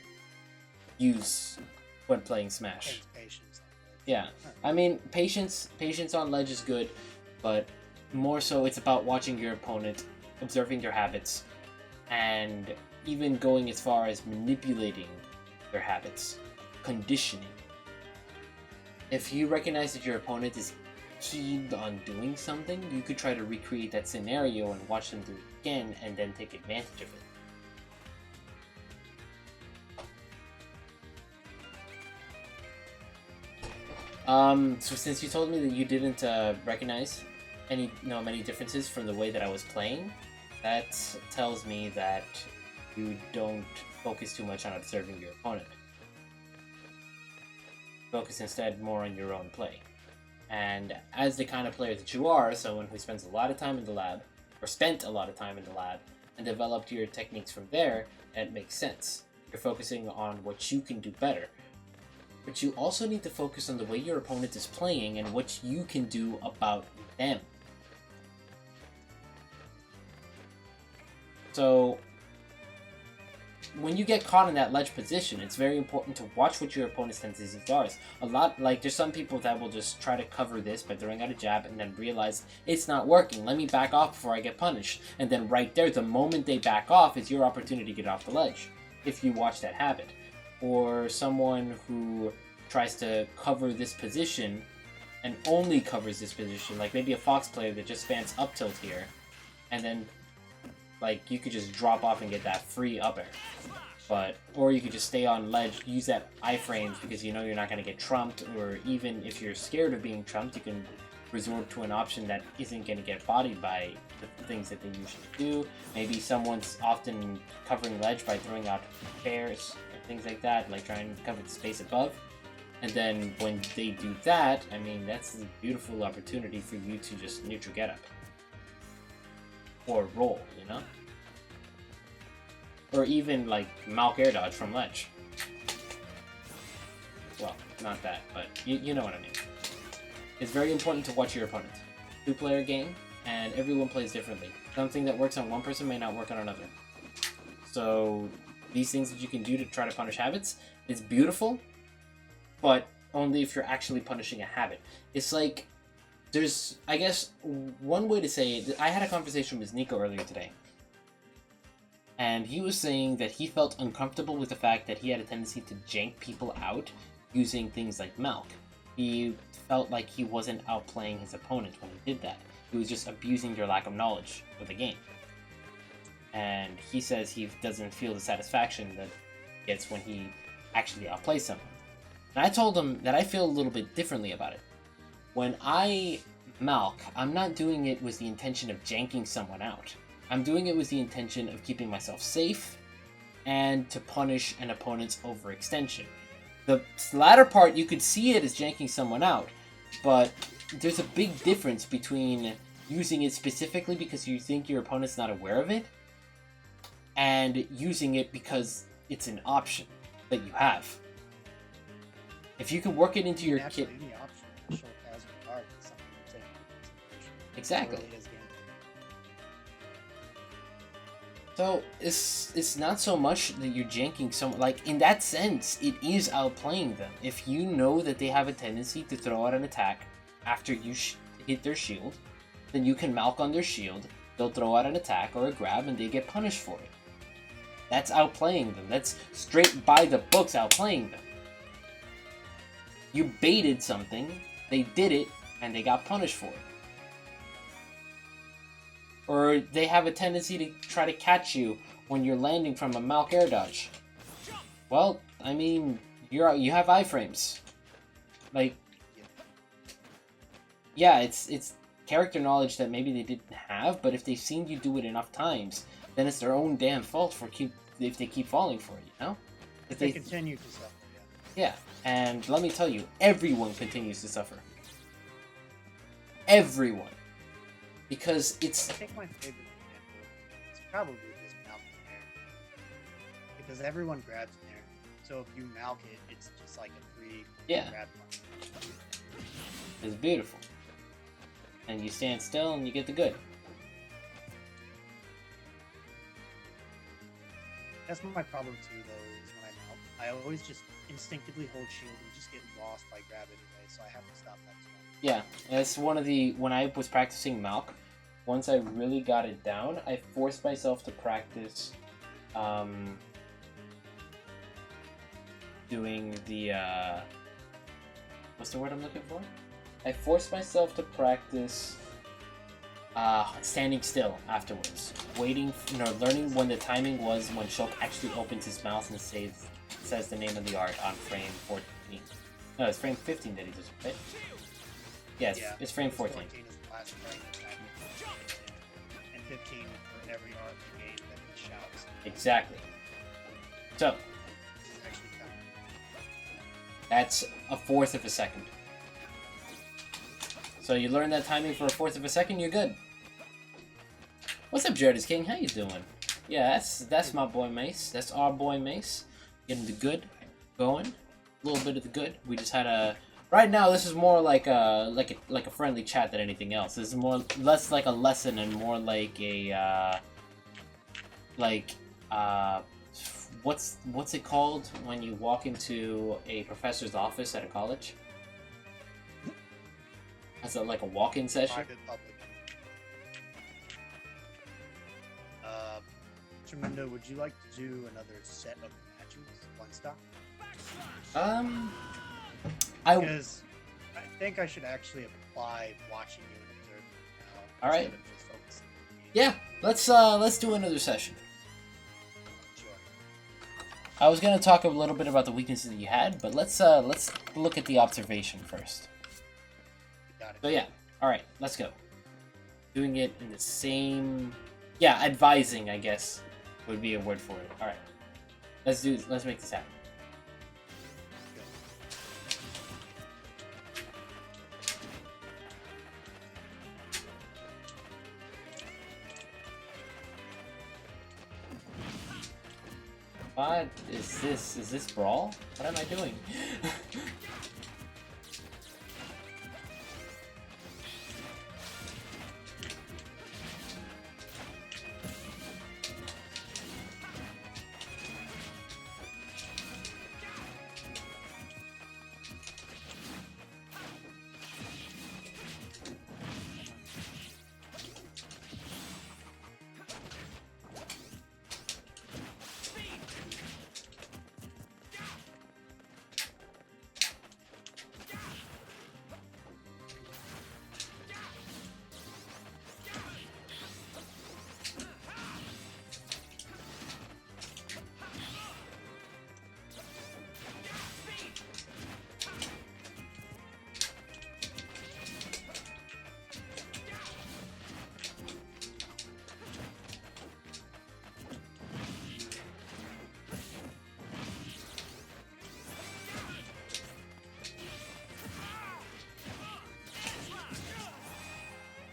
use when playing Smash.
Patience.
Yeah, I mean, patience on ledge is good, but more so it's about watching your opponent, observing their habits, and even going as far as manipulating their habits, conditioning. If you recognize that your opponent is keen on doing something, you could try to recreate that scenario and watch them do it again and then take advantage of it. So since you told me that you didn't recognize many differences from the way that I was playing, that tells me that you don't focus too much on observing your opponent. Focus instead more on your own play. And as the kind of player that you are, someone who spends a lot of time in the lab, or spent a lot of time in the lab, and developed your techniques from there, it makes sense. You're focusing on what you can do better. But you also need to focus on the way your opponent is playing and what you can do about them. So when you get caught in that ledge position, it's very important to watch what your opponent's tendencies are. There's some people that will just try to cover this by throwing out a jab and then realize it's not working. Let me back off before I get punished. And then right there, the moment they back off is your opportunity to get off the ledge, if you watch that habit. Or someone who tries to cover this position and only covers this position, like maybe a Fox player that just spans up tilt here, and then you could just drop off and get that free up air. Or you could just stay on ledge, use that iframes because you know you're not going to get trumped, or even if you're scared of being trumped, you can resort to an option that isn't going to get bodied by the things that they usually do. Maybe someone's often covering ledge by throwing out pairs and things like that, like trying to cover the space above. And then when they do that, I mean, that's a beautiful opportunity for you to just neutral get up. Or roll, you know? Or even Malk air dodge from ledge. Well, not that, but you know what I mean. It's very important to watch your opponent. Two-player game, and everyone plays differently. Something that works on one person may not work on another. So these things that you can do to try to punish habits is beautiful, but only if you're actually punishing a habit. It's like, there's, I guess, one way to say it. I had a conversation with Nico earlier today, and he was saying that he felt uncomfortable with the fact that he had a tendency to jank people out using things like Malk. He felt like he wasn't outplaying his opponent when he did that. He was just abusing their lack of knowledge of the game. And he says he doesn't feel the satisfaction that he gets when he actually outplay someone. And I told him that I feel a little bit differently about it. When I Malk, I'm not doing it with the intention of janking someone out. I'm doing it with the intention of keeping myself safe and to punish an opponent's overextension. The latter part, you could see it as janking someone out, but there's a big difference between using it specifically because you think your opponent's not aware of it and using it because it's an option that you have. If you can work it into your kit...
Any option that Shulk has in regard is something to take into consideration.
Exactly.
It really is gameplay.
So it's not so much that you're janking someone. Like, in that sense, it is outplaying them. If you know that they have a tendency to throw out an attack after you hit their shield, then you can Malk on their shield. They'll throw out an attack or a grab, and they get punished for it. That's outplaying them. That's straight by the books outplaying them. You baited something, they did it, and they got punished for it. Or they have a tendency to try to catch you when you're landing from a Malk air dodge. Well, I mean, you have iframes. Like, yeah, it's character knowledge that maybe they didn't have, but if they've seen you do it enough times, then it's their own damn fault if they keep falling for it, you know?
If they continue to suffer,
yeah. And let me tell you, everyone continues to suffer. Everyone. Because it's...
I think my favorite example is probably this Malk in air. Because everyone grabs in air. So if you Malk it, it's just like a free grab one.
It's beautiful. And you stand still and you get the good.
That's my problem too, though, is when I Malk. I always just instinctively hold shield and just get lost by grab anyway, so I have to stop that as well.
Yeah, that's one of the... When I was practicing Malk, once I really got it down, I forced myself to practice doing the... what's the word I'm looking for? I forced myself to practice standing still afterwards. Waiting, learning when the timing was when Shulk actually opens his mouth and says the name of the art on frame 14. No, it's frame 15 that he does it, right? Yes, yeah, it's frame 14.
14 is the last frame and 15 for every art in the game that he shouts.
Exactly. So, that's a fourth of a second. So you learn that timing for a fourth of a second, you're good. What's up, Jerdis King? How you doing? Yeah, that's my boy Mace. That's our boy Mace. Getting the good going. A little bit of the good. We just had a... Right now, this is more like a friendly chat than anything else. This is less like a lesson and more like a what's it called when you walk into a professor's office at a college? As like a walk-in session.
Private public. Tremendo, would you like to do another set of matches? One stop? Because I think I should actually apply watching you and observing you now.
All right.
Just focusing on the game.
Yeah, let's do another session.
Sure.
I was gonna talk a little bit about the weaknesses that you had, but let's look at the observation first.
Got it.
So yeah, all right, let's go. Doing it in the same, advising, I guess, would be a word for it. All right, let's make this happen. What is this? Is this brawl? What am I doing?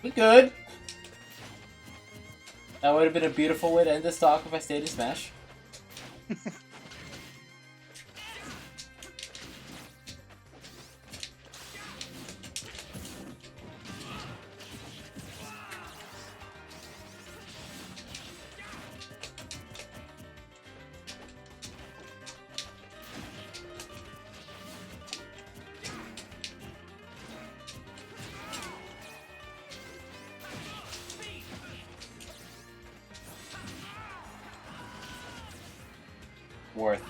We good. That would have been a beautiful way to end this talk if I stayed in Smash. Worth.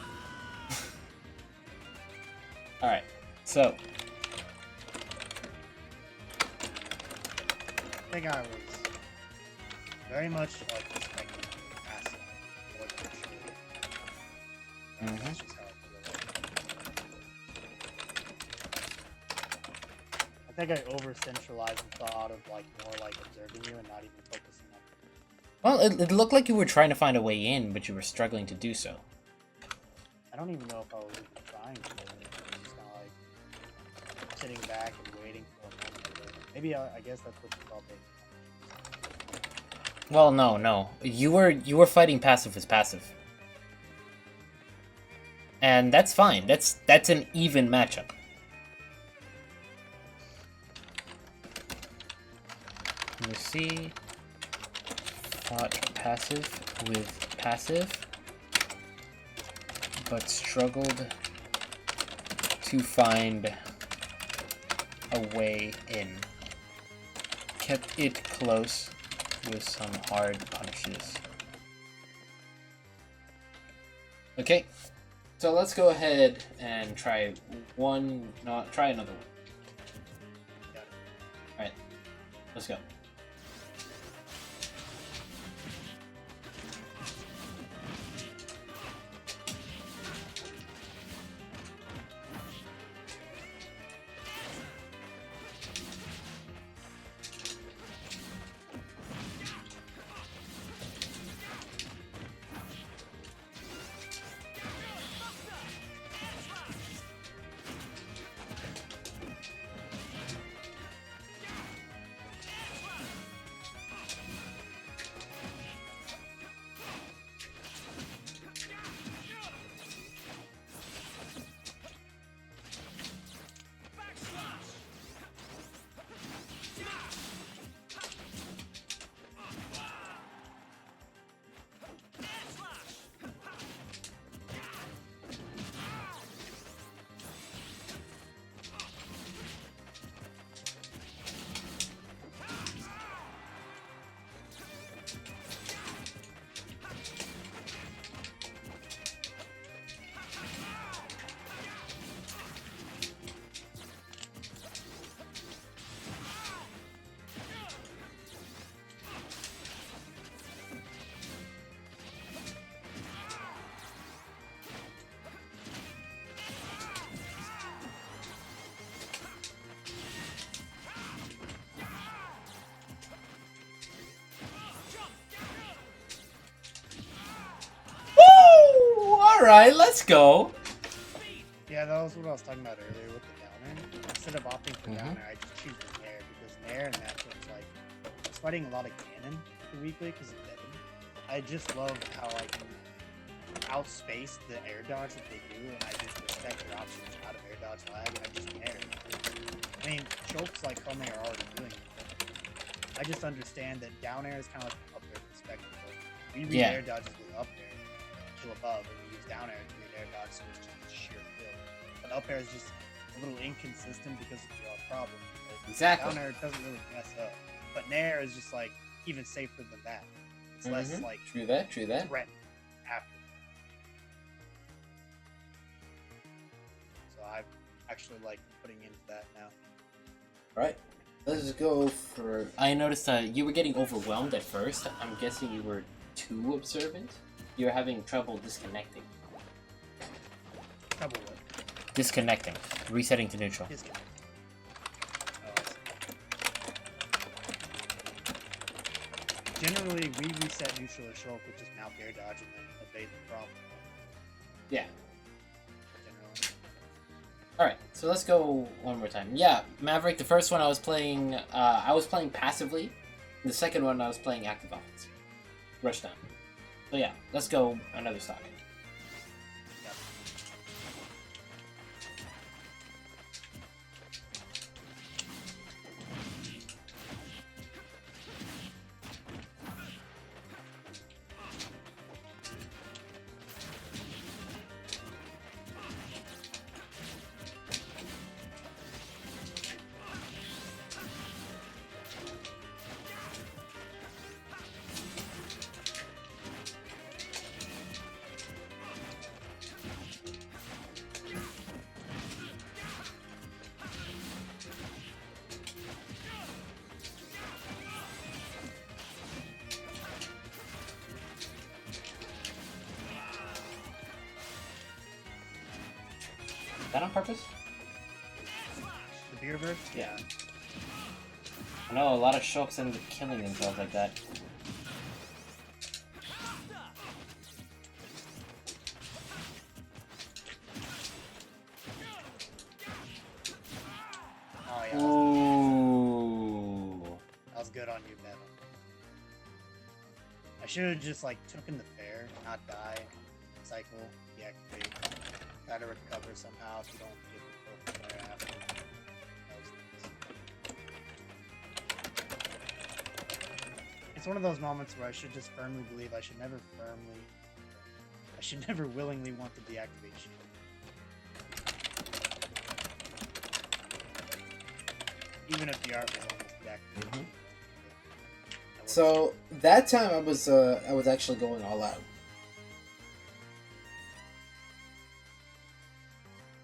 Alright, so.
I think I was very much like expecting passive more than actually. That's just how I feel. I think I over-centralized and thought of like more like observing you and not even focusing on.
Well, it looked like you were trying to find a way in, but you were struggling to do so.
I don't even know if I was even trying to. I was just kind of like sitting back and waiting for a moment. Maybe I guess that's what you call it.
Well, no. You were fighting passive as passive. And that's fine. That's an even matchup. You see, fought passive with passive, but struggled to find a way in. Kept it close with some hard punishes. Okay, so let's go ahead and try another one. Alright, let's go. Alright, let's go.
Yeah, that was what I was talking about earlier with the downer. Instead of opting for downer, I just choose the nair because nair and matchups like I was fighting a lot of cannon the weekly because of Devin. I just love how I can outspace the air dodge that they do, and I just respect their options out of air dodge lag, and I just nair. I mean, Shulk's like Kome are already doing it. I just understand that down air is kind of like an up air perspective. We read air dodges with up air, kill above, and we use down air to read air dodge, so it's just sheer kill. But up air is just a little inconsistent because of the problem.
Exactly.
Down air doesn't really mess up, but nair is just like even safer than that. It's less like
true that.
threat after. So I actually like putting into that now.
Right. Let's go for. I noticed you were getting overwhelmed at first. I'm guessing you were too observant. You're having trouble disconnecting.
Trouble what?
Disconnecting. Resetting to neutral.
Disconnect. Generally, we reset neutral or Shulk, which is mount air dodge and then evade the problem.
Yeah.
Generally.
Alright, so let's go one more time. Yeah, Maverick, the first one I was playing passively. The second one I was playing active offense. Rushdown. So yeah, let's go another stock. Is that on purpose?
The beer verse?
Yeah. I know a lot of Shulks end up killing themselves like that.
Oh yeah.
Ooh.
That was good on you, man. I should have just like taken the fair, not die, cycle, deactivate, try to recover somehow if you don't get the flare after. It's one of those moments where I should just firmly believe I should never willingly want to deactivate Shulk. Even if the art was almost deactivated.
Mm-hmm. So that time I was actually going all out.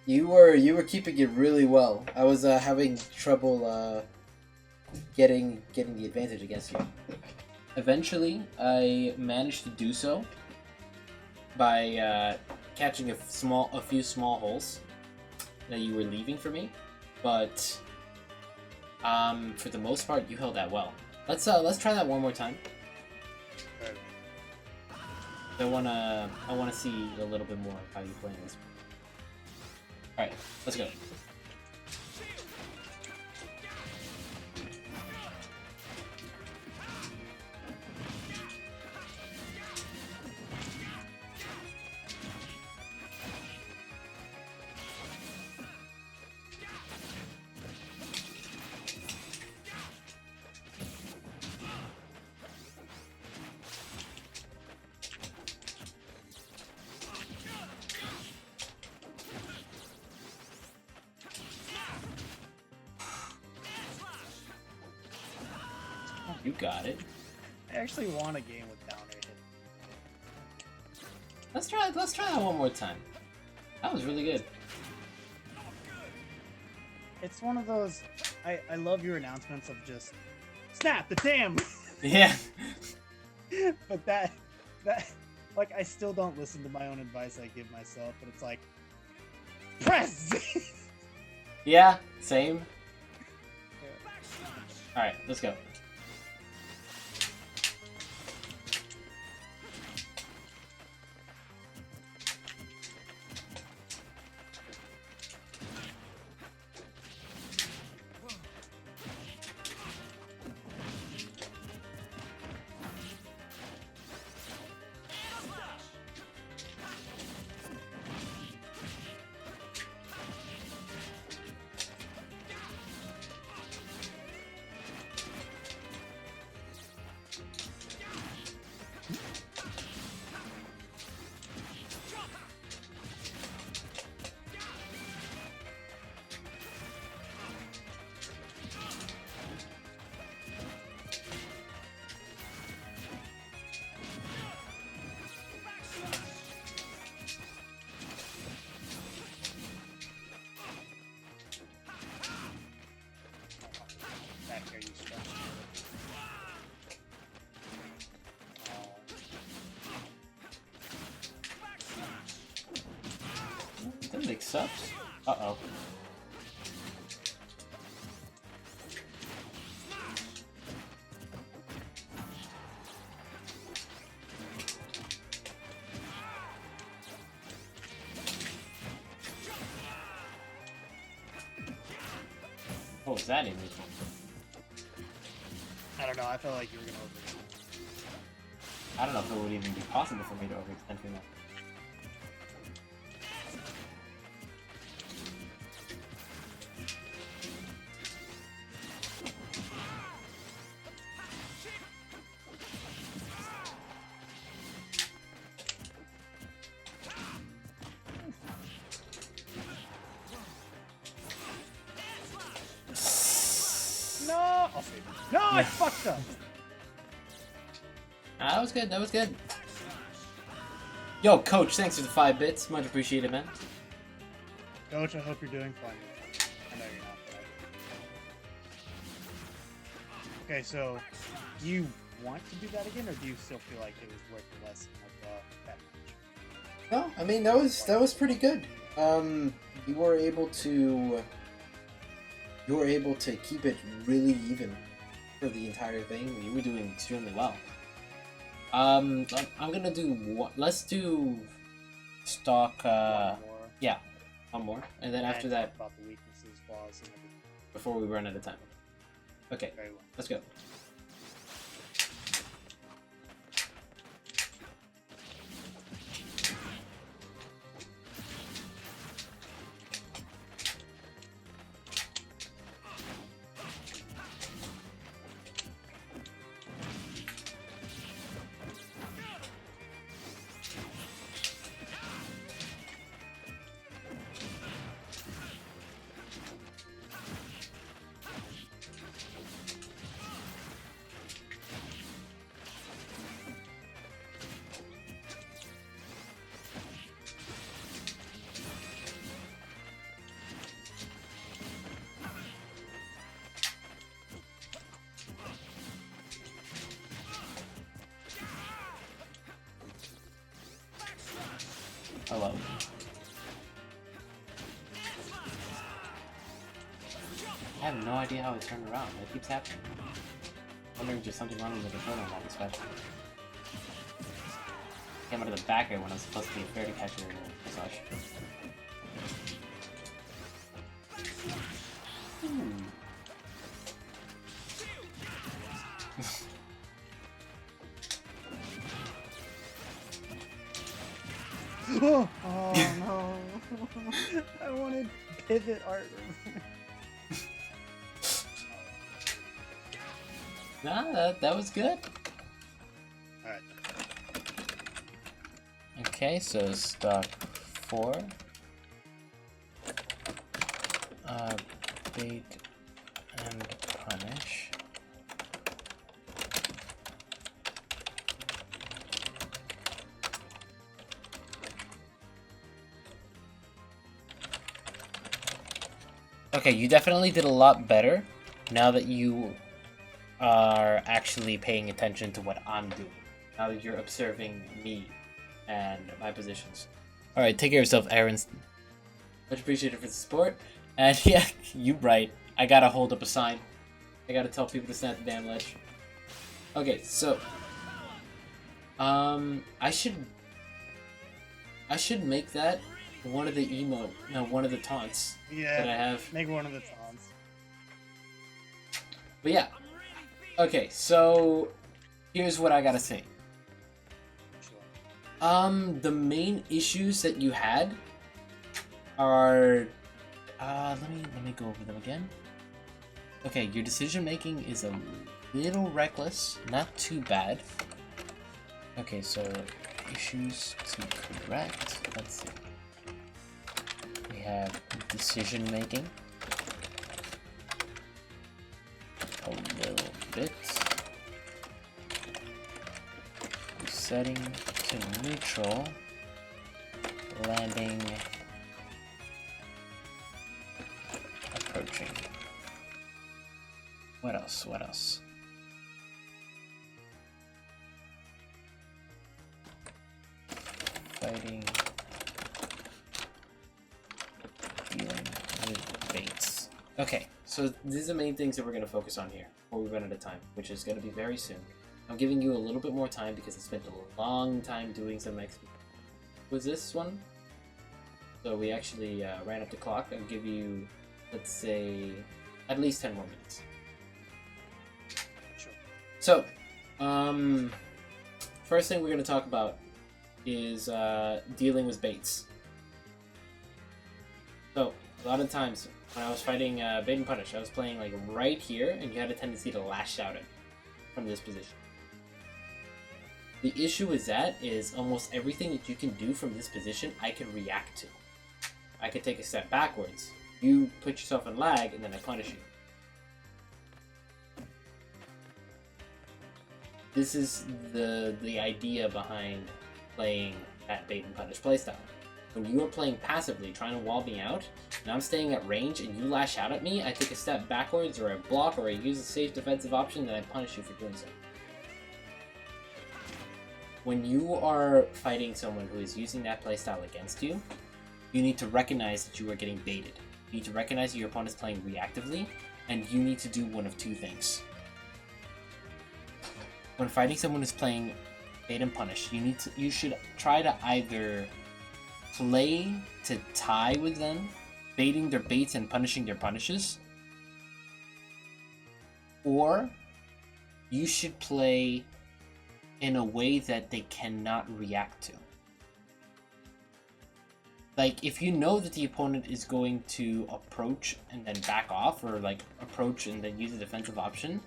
You were keeping it really well. I was having trouble getting the advantage against you. Eventually, I managed to do so by catching a few small holes that you were leaving for me, but for the most part, you held that well. Let's try that one more time.
Right.
I wanna see a little bit more of how you play this. All right, let's go. You got it.
I actually want a game with down air hit.
Let's try that one more time. That was really good.
It's one of those. I love your announcements of just snap the damn.
Yeah.
But that like I still don't listen to my own advice I give myself. But it's like press.
Yeah. Same. All right, let's go.
Back here, you stretch.
That makes sense. Uh-oh. was that in?
I don't know. I felt like you were gonna overextend.
I don't know if it would even be possible for me to overextend too much.
No! I'll save it. No, I fucked up!
That was good, that was good. Yo, Coach, thanks for the 5 bits. Much appreciated, man.
Coach, I hope you're doing fine. I know you're not, but... Okay, so, do you want to do that again, or do you still feel like it was worth the lesson of that match?
No, I mean, that was pretty good. You were able to keep it really even for the entire thing. You were doing extremely well. I'm gonna do what? Let's do stock.
One more.
Yeah, one more, and then after that,
about the weaknesses, flaws, and everything.
before we run out of time. Okay,
Very well.
let's go. Hello. I have no idea how it turned around. It keeps happening. I'm wondering if there's something wrong with the controller on that especially. Came out of the back air when I was supposed to be a fair to catch your massage.
Oh no! I wanted pivot art.
Nah, that was good.
Alright.
Okay, so stock 4. Bait and punish. Okay, you definitely did a lot better now that you are actually paying attention to what I'm doing. Now that you're observing me and my positions. Alright, take care of yourself, Aaron. Much appreciated for the support. And yeah, you right. I gotta hold up a sign. I gotta tell people to stand at the damn ledge. Okay, so I should make that one of the one of the taunts that I have.
Make one of the taunts.
But yeah. Okay, so here's what I gotta say.
Sure.
The main issues that you had are let me go over them again. Okay, your decision making is a little reckless, not too bad. Okay, so issues to correct. Let's see. We have decision making. A little bit. Setting to neutral. Landing. Approaching. What else? What else? Fighting. Dealing with baits. Okay, so these are the main things that we're going to focus on here before we run out of time, which is going to be very soon. I'm giving you a little bit more time because I spent a long time doing some XP. Was this one? So we actually ran up the clock. I'll give you, let's say, at least 10 more minutes.
Sure.
So, first thing we're going to talk about is dealing with baits. So, a lot of times when I was fighting bait and punish, I was playing like right here, and you had a tendency to lash out it from this position. The issue with that is almost everything that you can do from this position, I can react to. I could take a step backwards, you put yourself in lag, and then I punish you. This is the idea behind playing that bait and punish playstyle. When you are playing passively, trying to wall me out, and I'm staying at range and you lash out at me, I take a step backwards, or I block, or I use a safe defensive option, then I punish you for doing so. When you are fighting someone who is using that playstyle against you, you need to recognize that you are getting baited. You need to recognize that your opponent is playing reactively, and you need to do one of two things. When fighting someone who's playing bait and punish, you should try to either play to tie with them, baiting their baits and punishing their punishes, or you should play in a way that they cannot react to. Like, if you know that the opponent is going to approach and then back off, or like approach and then use a defensive option,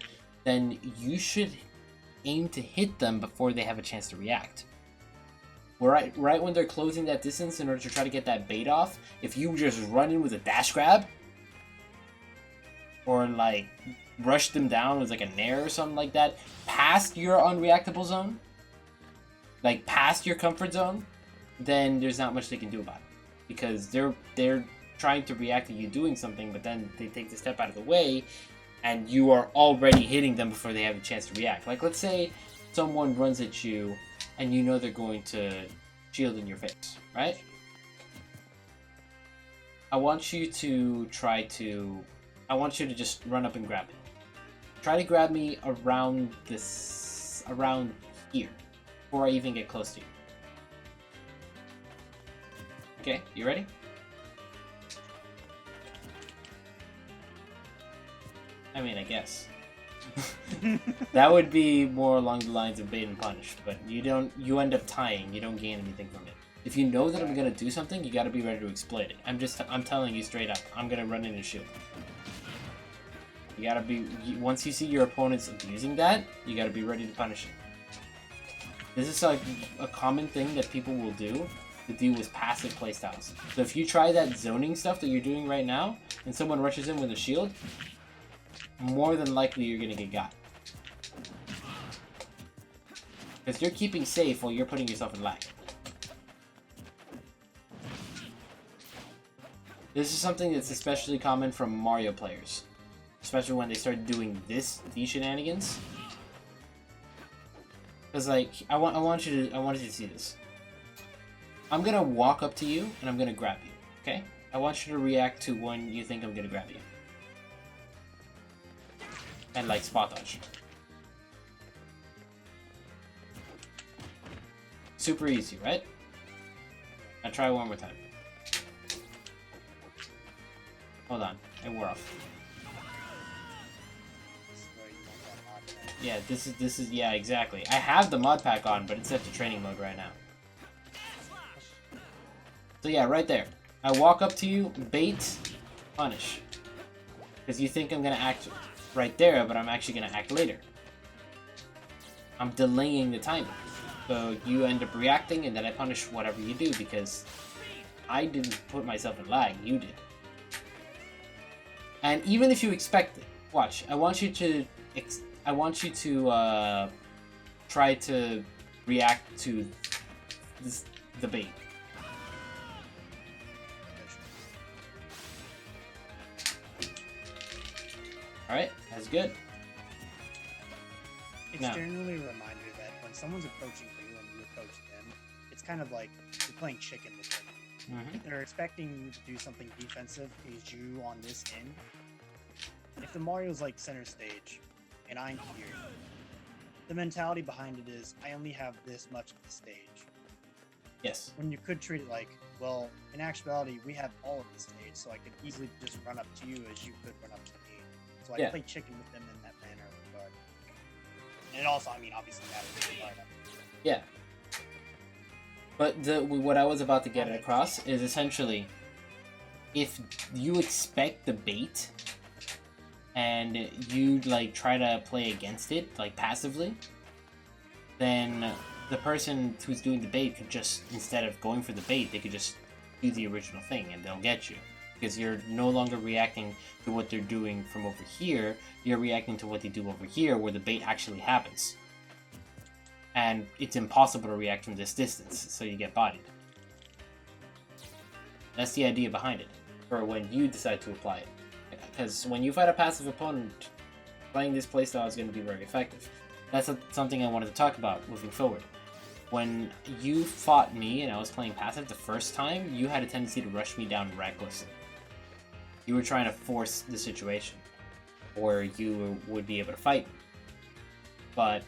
then you should aim to hit them before they have a chance to react. Right when they're closing that distance in order to try to get that bait off, if you just run in with a dash grab, or like rush them down with like a nair or something like that, past your unreactable zone, like past your comfort zone, then there's not much they can do about it. Because they're trying to react to you doing something, but then they take the step out of the way, and you are already hitting them before they have a chance to react. Like, let's say someone runs at you, and you know they're going to shield in your face, right? I want you to just run up and grab me. Try to grab me around here, before I even get close to you. Okay, you ready? I mean, I guess. That would be more along the lines of bait and punish, but you end up tying, you don't gain anything from it. If you know that I'm gonna do something, you gotta be ready to exploit it. I'm telling you straight up, I'm gonna run in and shield. You gotta be, once you see your opponents abusing that, you gotta be ready to punish it. This is like a common thing that people will do to deal with passive playstyles. So if you try that zoning stuff that you're doing right now, and someone rushes in with a shield, more than likely you're gonna get got. Because you're keeping safe while you're putting yourself in lag. This is something that's especially common from Mario players. Especially when they start doing these shenanigans. Because like, I want you to see this. I'm gonna walk up to you and I'm gonna grab you, okay? I want you to react to when you think I'm gonna grab you. And like spot dodge. Super easy, right? I'll try one more time. Hold on, it wore off. Yeah, this is yeah, exactly. I have the mod pack on, but it's set to training mode right now. So yeah, right there. I walk up to you, bait, punish. Because you think I'm gonna act right there, but I'm actually gonna act later. I'm delaying the timing. So you end up reacting, and then I punish whatever you do, because I didn't put myself in lag, you did. And even if you expect it, watch, I want you to try to react to the bait. Alright, that's good.
It's generally a reminder that when someone's approaching you and you approach them, it's kind of like you're playing chicken with them.
Mm-hmm.
They're expecting you to do something defensive because you on this end. If the Mario's like center stage and I'm here, the mentality behind it is I only have this much of the stage.
Yes.
When you could treat it like, well, in actuality, we have all of the stage, so I could easily just run up to you as you could run up to me. So I
Yeah.
play chicken with them in that manner. But and it also, I mean, obviously matters. But,
Yeah. But what I was about to get across is essentially, if you expect the bait and you like try to play against it like passively, then the person who's doing the bait could just, instead of going for the bait, they could just do the original thing and they'll get you. Because you're no longer reacting to what they're doing from over here, you're reacting to what they do over here where the bait actually happens. And it's impossible to react from this distance, so you get bodied. That's the idea behind it, for when you decide to apply it. Because when you fight a passive opponent, playing this playstyle is going to be very effective. That's something I wanted to talk about moving forward. When you fought me and I was playing passive the first time, you had a tendency to rush me down recklessly. You were trying to force the situation, or you would be able to fight. But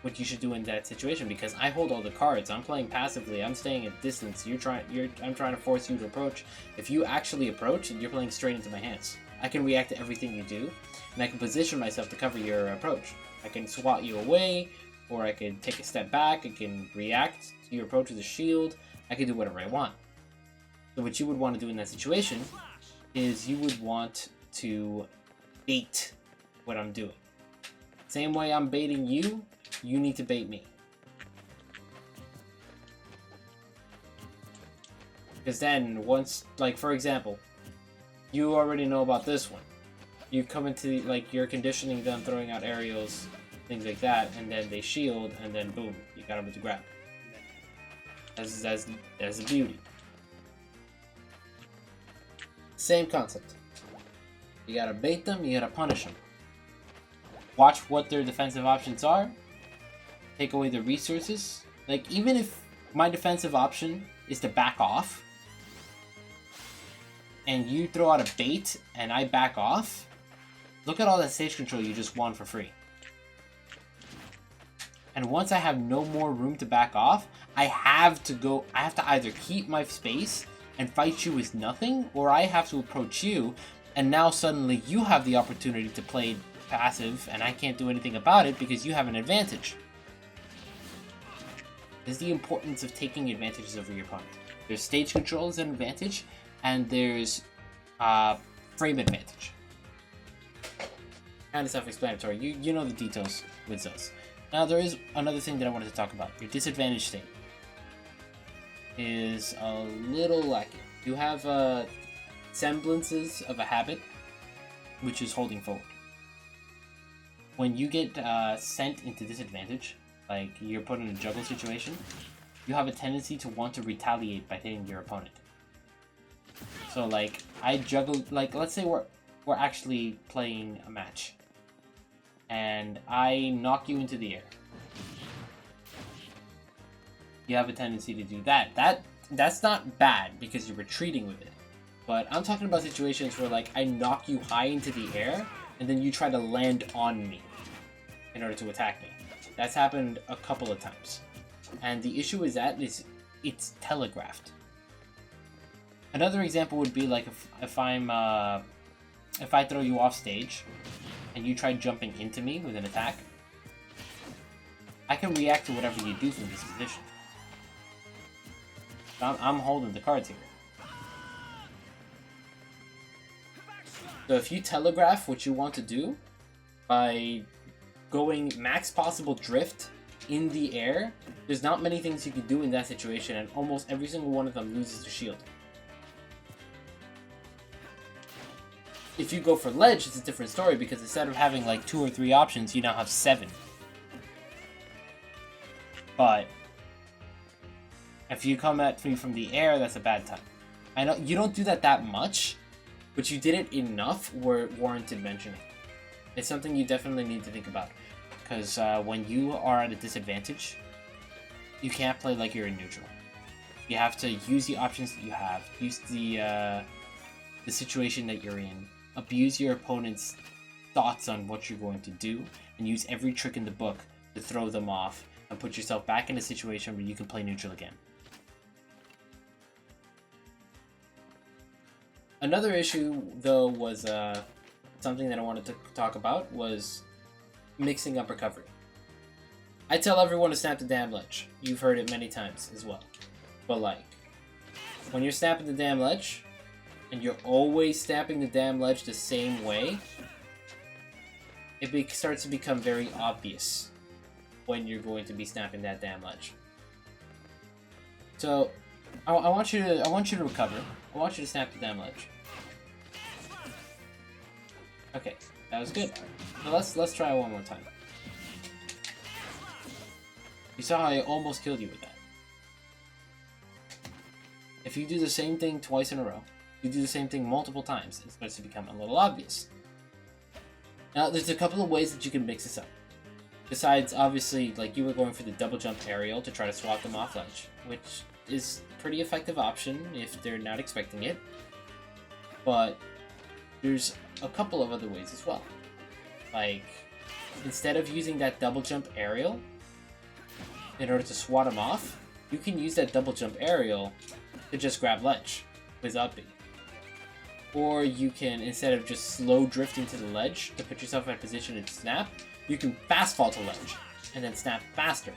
what you should do in that situation, because I hold all the cards, I'm playing passively, I'm staying at distance, I'm trying to force you to approach. If you actually approach, you're playing straight into my hands. I can react to everything you do, and I can position myself to cover your approach. I can swat you away, or I can take a step back, I can react to your approach with a shield, I can do whatever I want. So what you would want to do in that situation is you would want to bait what I'm doing. Same way I'm baiting you, you need to bait me. Because then once, like for example, you already know about this one. You come into, like, you're conditioning them, throwing out aerials, things like that, and then they shield, and then boom, you got them with the grab. That's the beauty. Same concept. You gotta bait them, you gotta punish them. Watch what their defensive options are. Take away their resources. Like, even if my defensive option is to back off, and you throw out a bait, and I back off, look at all that stage control you just won for free. And once I have no more room to back off, I have to either keep my space and fight you with nothing, or I have to approach you, and now suddenly you have the opportunity to play passive, and I can't do anything about it because you have an advantage. There's the importance of taking advantages over your opponent. There's stage control as an advantage, and there's frame advantage. Kind of self-explanatory. You know the details with those. Now there is another thing that I wanted to talk about. Your disadvantage state is a little lacking. You have semblances of a habit, which is holding forward. When you get sent into disadvantage, like you're put in a juggle situation, you have a tendency to want to retaliate by hitting your opponent. So like, I juggle, like let's say we're actually playing a match, and I knock you into the air. You have a tendency to do that. That's not bad because you're retreating with it. But I'm talking about situations where like I knock you high into the air and then you try to land on me in order to attack me. That's happened a couple of times. And the issue is that it's telegraphed. Another example would be like if I throw you off stage and you try jumping into me with an attack, I can react to whatever you do from this position. I'm holding the cards here. So if you telegraph what you want to do by going max possible drift in the air, there's not many things you can do in that situation, and almost every single one of them loses the shield. If you go for ledge, it's a different story because instead of having like 2 or 3 options, you now have 7. But if you come at me from the air, that's a bad time. I know you don't do that much, but you did it enough where it warranted mentioning. It's something you definitely need to think about, because when you are at a disadvantage, you can't play like you're in neutral. You have to use the options that you have, use the situation that you're in, abuse your opponent's thoughts on what you're going to do, and use every trick in the book to throw them off and put yourself back in a situation where you can play neutral again. Another issue, though, was something that I wanted to talk about was mixing up recovery. I tell everyone to snap the damn ledge. You've heard it many times as well. But like, when you're snapping the damn ledge, and you're always snapping the damn ledge the same way, it starts to become very obvious when you're going to be snapping that damn ledge. So, I want you to recover. I want you to snap the damn ledge. Okay, that was good. Now let's try it one more time. You saw how I almost killed you with that. If you do the same thing twice in a row, you do the same thing multiple times, it starts to become a little obvious. Now, there's a couple of ways that you can mix this up. Besides, obviously, like you were going for the double jump aerial to try to swap them off ledge, which is a pretty effective option if they're not expecting it. But there's a couple of other ways as well. Like, instead of using that double jump aerial in order to swat them off, you can use that double jump aerial to just grab ledge with up B. Or you can, instead of just slow drifting to the ledge to put yourself in a position and snap, you can fast fall to ledge and then snap faster,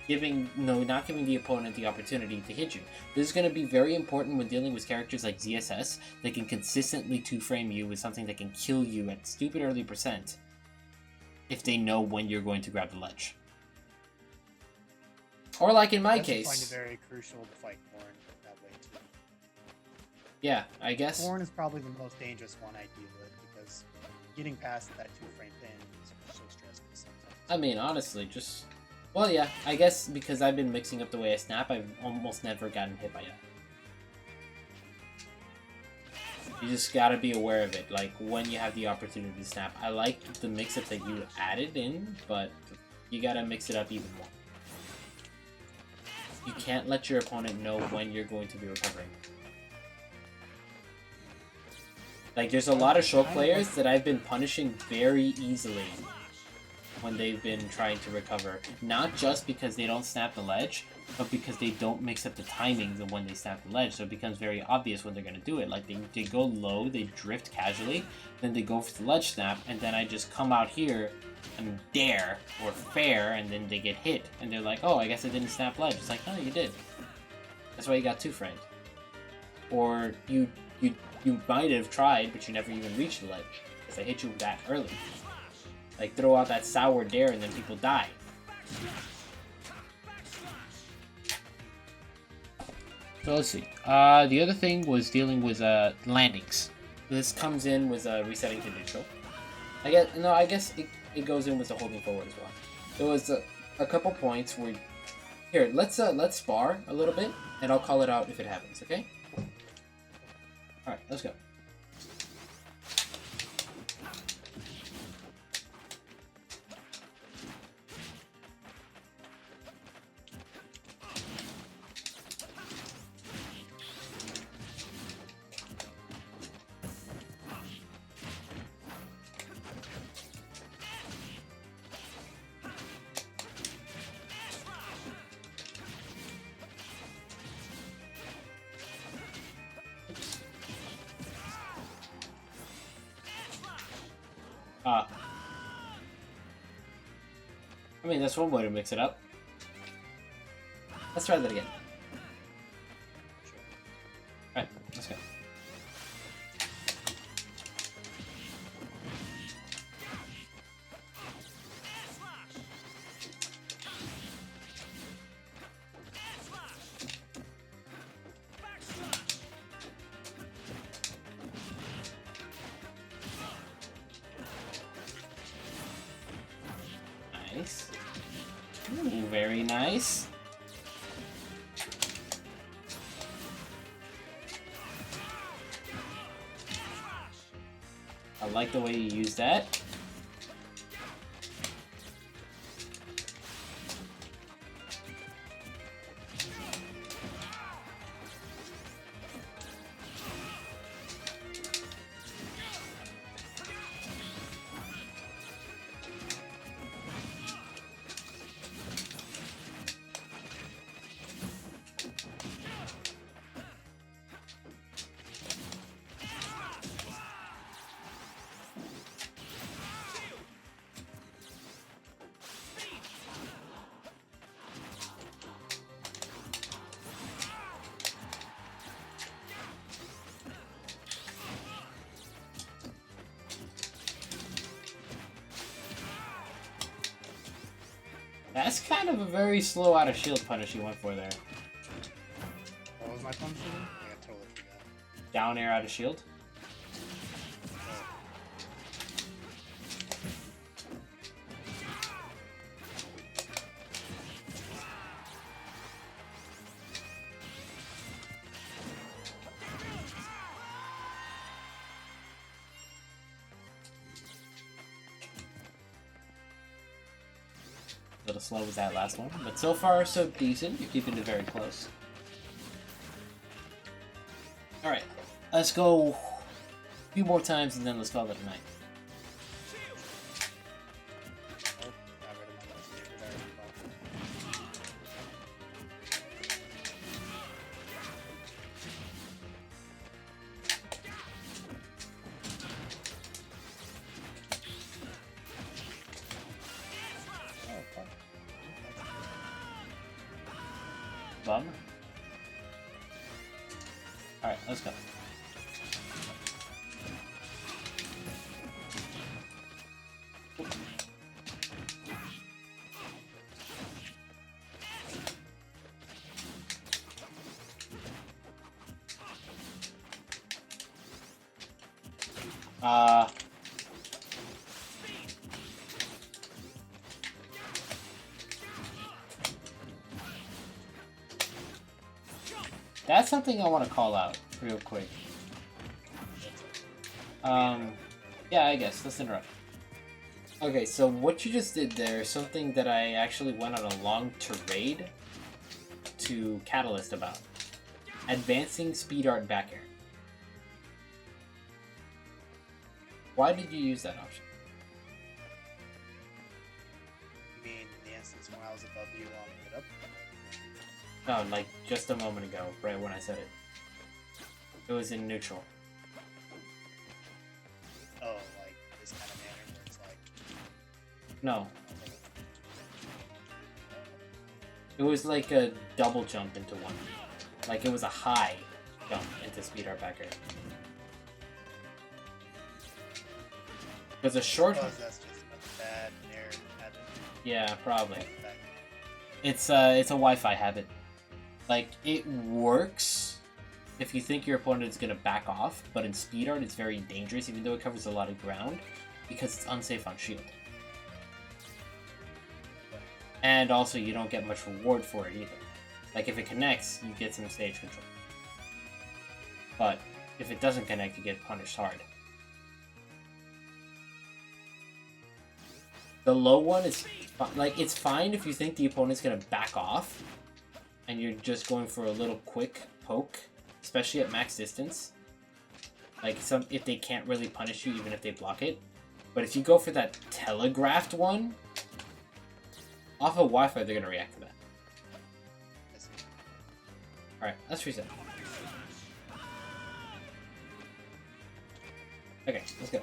not giving the opponent the opportunity to hit you. This is going to be very important when dealing with characters like ZSS that can consistently 2-frame you with something that can kill you at stupid early percent if they know when you're going to grab the ledge. Or like in my case,
I find it very crucial to fight Corn that way too.
Yeah, I guess.
Corn is probably the most dangerous one I deal with because getting past that 2-frame pin is so stressful sometimes.
I mean, honestly, well, yeah, I guess because I've been mixing up the way I snap, I've almost never gotten hit by it. You just gotta be aware of it, like when you have the opportunity to snap. I like the mix-up that you added in, but you gotta mix it up even more. You can't let your opponent know when you're going to be recovering. Like, there's a lot of Shulk players that I've been punishing very easily when they've been trying to recover. Not just because they don't snap the ledge, but because they don't mix up the timings of when they snap the ledge, so it becomes very obvious when they're going to do it. Like, they go low, they drift casually, then they go for the ledge snap, and then I just come out here and dare, or fair, and then they get hit. And they're like, oh, I guess I didn't snap ledge. It's like, no, you did. That's why you got 2-framed. Or you might have tried, but you never even reached the ledge, because I hit you that early. Like, throw out that sour dare and then people die. So let's see. The other thing was dealing with landings. This comes in with resetting to neutral. I guess it goes in with the holding forward as well. There was a couple points where... Here, let's spar a little bit, and I'll call it out if it happens, okay? Alright, let's go. I mean, that's one way to mix it up. Let's try that again. Alright, let's go. Nice. Ooh, very nice. I like the way you use that. That's kind of a very slow out of shield punish you went for there.
What was my punish again? I totally forgot.
Down air out of shield. A little slow was that last one, but so far so decent. You're keeping it very close. Alright, let's go a few more times and then let's call it a night. Bummer. Alright, let's go. That's something I want to call out real quick. Yeah, I guess. Let's interrupt. Okay, so what you just did there is something that I actually went on a long tirade to Catalyst about. Advancing speed art back air. Why did you use that option?
You mean in the instance when I was above you on hit up?
No, like just a moment ago, right when I said it. It was in neutral.
Oh, like this kind of manner where it's like...
No. It was like a double jump into one. Like it was a high jump into speed art back air. Because a short...
That's just a bad air habit.
Yeah, probably. It's a Wi-Fi habit. Like, it works if you think your opponent is going to back off, but in speed art it's very dangerous even though it covers a lot of ground because it's unsafe on shield. And also you don't get much reward for it either. Like if it connects, you get some stage control. But if it doesn't connect, you get punished hard. The low one is, like, it's fine if you think the opponent's going to back off and you're just going for a little quick poke, especially at max distance. Like, if they can't really punish you even if they block it. But if you go for that telegraphed one, off of Wi-Fi, they're going to react to that. Alright, let's reset. Okay, let's go.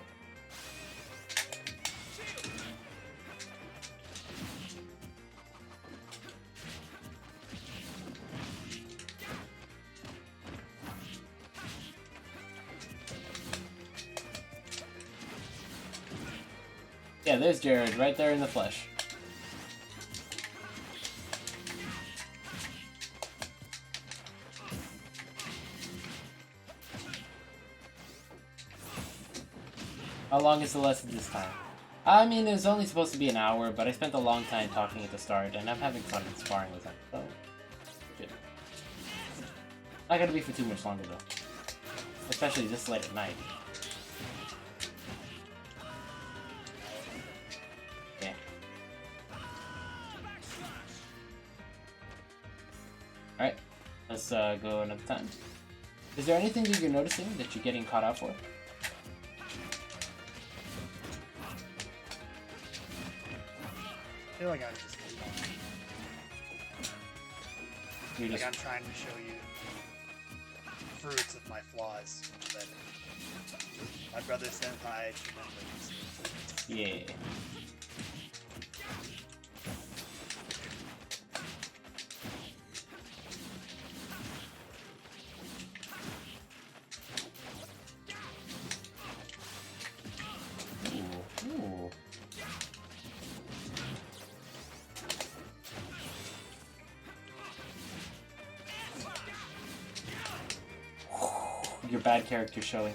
Yeah, there's Jared, right there in the flesh. How long is the lesson this time? I mean, it was only supposed to be an hour, but I spent a long time talking at the start, and I'm having fun sparring with him, so... Good. Not gonna be for too much longer, though. Especially this late at night. Yeah. Alright, let's go another time. Is there anything that you're noticing that you're getting caught out for?
I feel like I'm just
You're
like
just...
I'm trying to show you the fruits of my flaws. But my brother senpai Tremendo.
Yeah. Ooh. your bad character showing.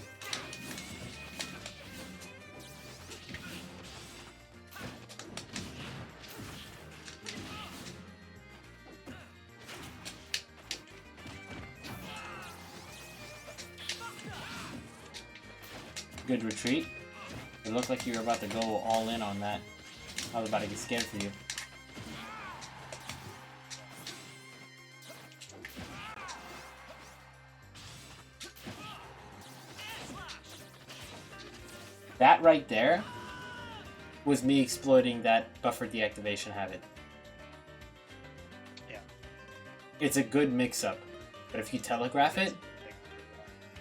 Good retreat. It looked like you were about to go all in on that. I was about to get scared for you. That right there was me exploiting that buffer deactivation habit.
Yeah.
It's a good mix-up, but if you telegraph it...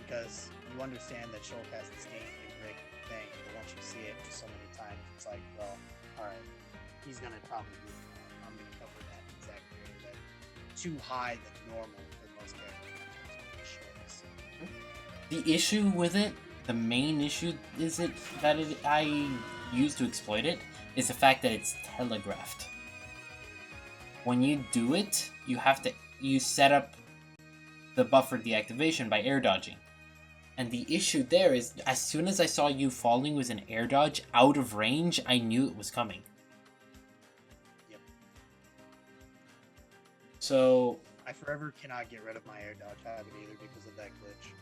Because you understand that Shulk has this game and break thing, but once you see it so many times, it's like, well, alright, he's gonna probably do it. I'm gonna cover that exact area that's too high than normal for most characters.
The issue with it, the main issue I use to exploit it, is the fact that it's telegraphed. When you do it, you set up the buffer deactivation by air dodging. And the issue there is, as soon as I saw you falling with an air dodge out of range, I knew it was coming.
Yep.
So...
I forever cannot get rid of my air dodge habit either because of that glitch.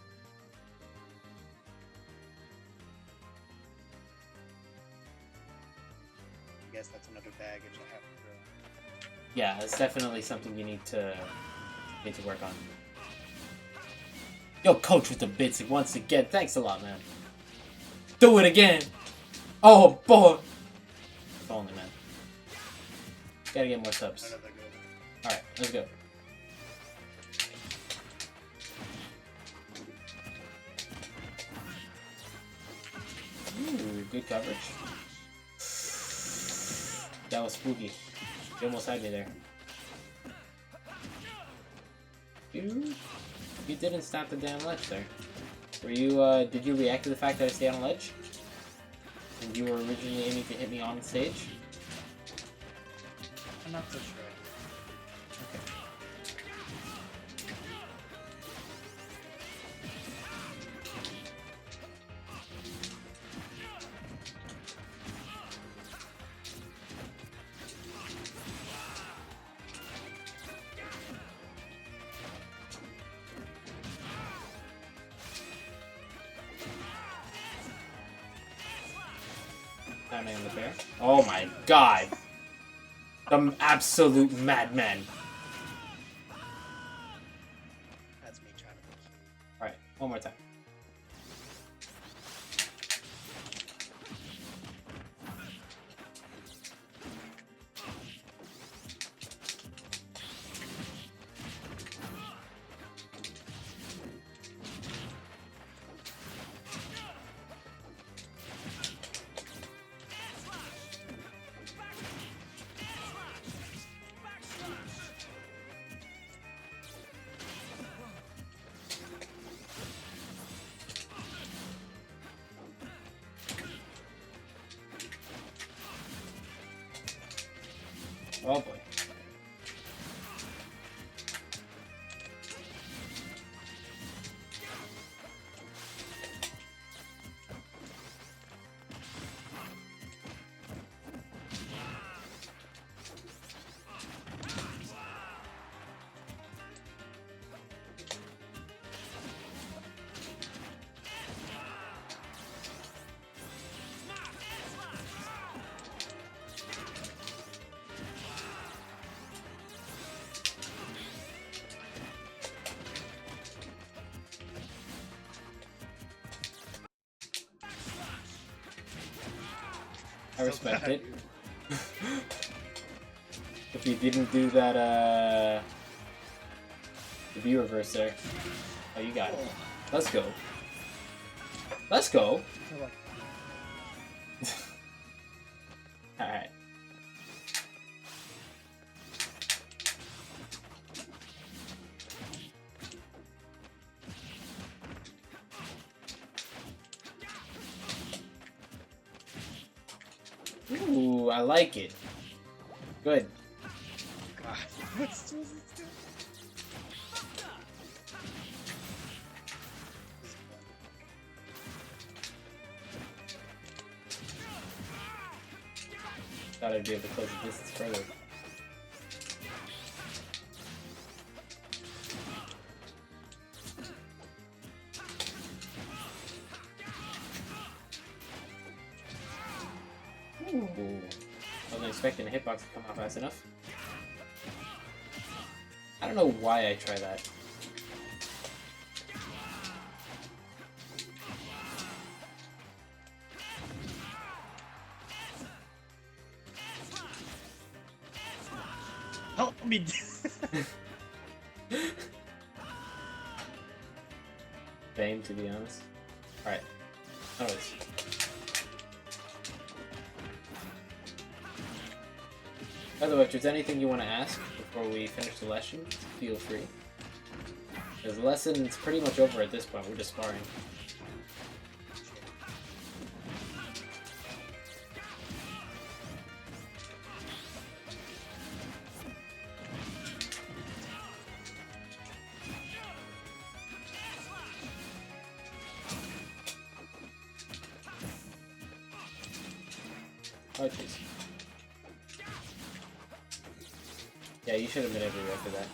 I guess that's another baggage I have to throw.
Yeah, it's definitely something you need to work on. Yo, coach with the bits once again. Thanks a lot, man. Do it again. Oh boy. If only, man. Gotta get more subs. All right, let's go. Ooh, good coverage. That was spooky. You almost had me there. You didn't stop the damn ledge there. Were you, did you react to the fact that I stayed on a ledge? And you were originally aiming to hit me on stage?
I'm not so sure.
Okay. Timing on the bear. Oh my god! The absolute madman.
That's me trying to push you.
Alright, one more time. Oh boy. I respect it. If you didn't do that, the V reverse there. Oh, you got it. Let's go. Let's go. Alright. Ooh, I like it. Good.
God, what's this?
Thought I'd be able to close the distance further. Ooh. Wasn't expecting a hitbox to come out fast enough. I don't know why I try that.
Help me!
Fame, to be honest. Alright. Anyways. By the way, if there's anything you want to ask before we finish the lesson, feel free. Because the lesson's pretty much over at this point, we're just sparring. Oh, jeez. Yeah, you should have been everywhere for that.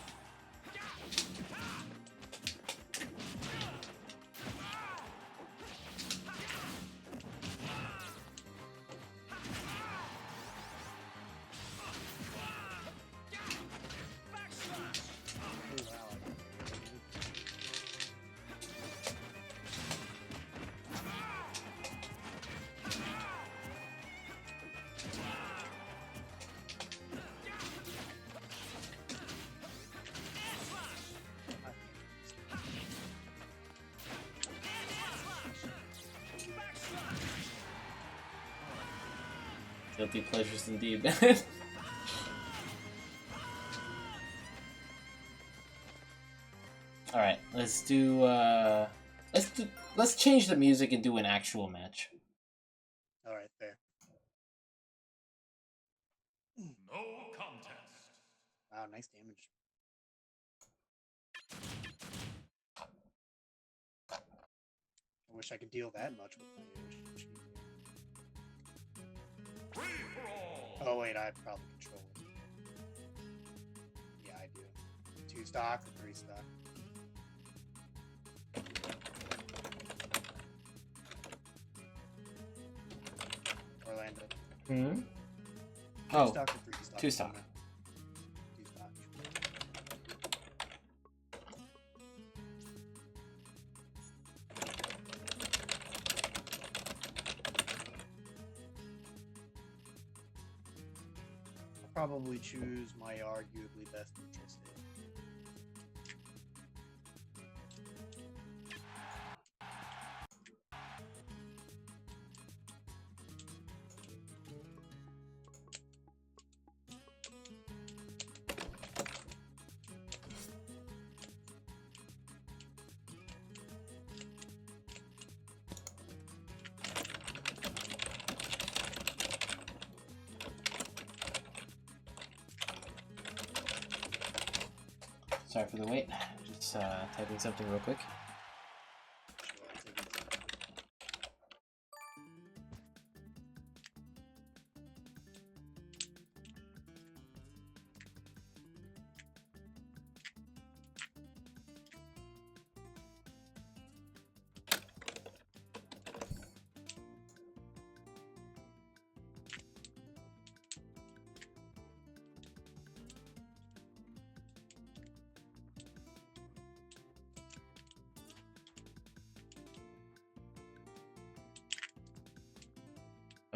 Guilty pleasures indeed. Alright, let's change the music and do an actual match.
Alright, fair.
No contest.
Wow, nice damage. I wish I could deal that much with my
Free for all.
Oh wait, I probably control it. Yeah, I do. 2 stock or 3 stock. Orlando.
Hmm?
2
Oh,
stock or 3 stock?
2 stock.
2 stock. I'll probably choose my arguably best neutral state.
Sorry for the wait. Just typing something real quick.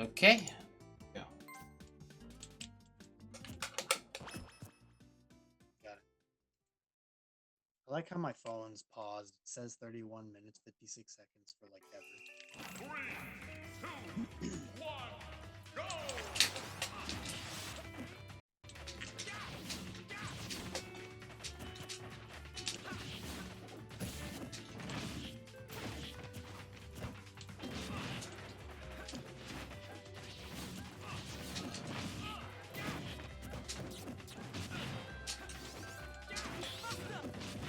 Okay. Go.
Got it. I like how my phone's paused. It says 31 minutes, 56 seconds for like ever.
3, 2, 1, go!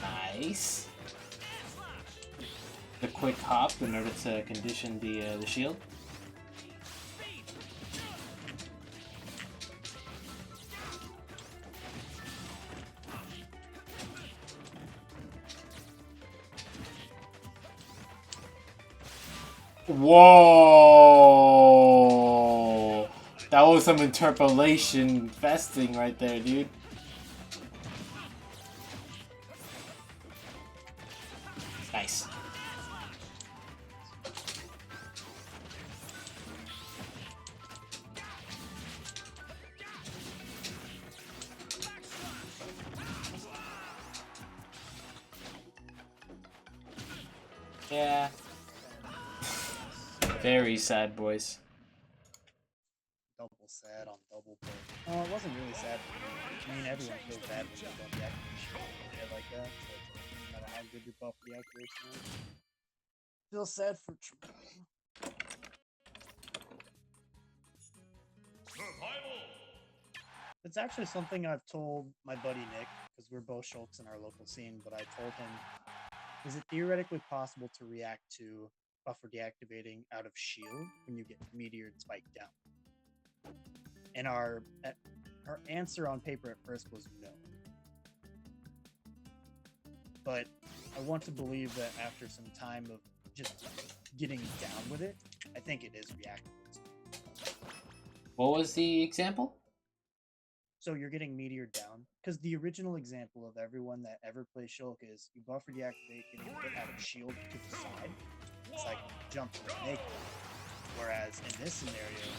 Nice. The quick hop in order to condition the shield. Whoa! That was some interpolation vesting right there, dude. Nice. Yeah. Very sad, boys.
Double sad on double play. Oh, it wasn't really sad for me. I mean, everyone feels bad when you don't deactivation like that. So no matter how good your buff deactivation is, feel sad for Tremendo.
Survival.
It's actually something I've told my buddy Nick, because we're both Shulks in our local scene, but I told him, is it theoretically possible to react to buffer deactivating out of shield when you get meteored spike down? And our answer on paper at first was no. But I want to believe that after some time of just getting down with it, I think it is reactable.
What was the example?
So you're getting meteored down, because the original example of everyone that ever plays Shulk is you buffer deactivate getting hit out of shield to the side. It's like jump to the naked. Whereas in this scenario,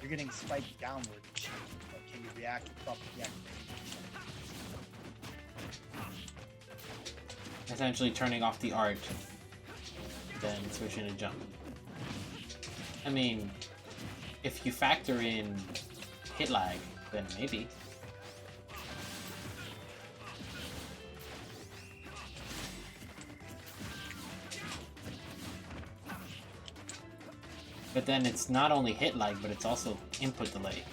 you're getting spiked downward in shield. But can you react with buffer deactivation?
Essentially turning off the art, then switching to jump. I mean, if you factor in hit lag, then maybe. But then it's not only hit lag, but it's also input delay.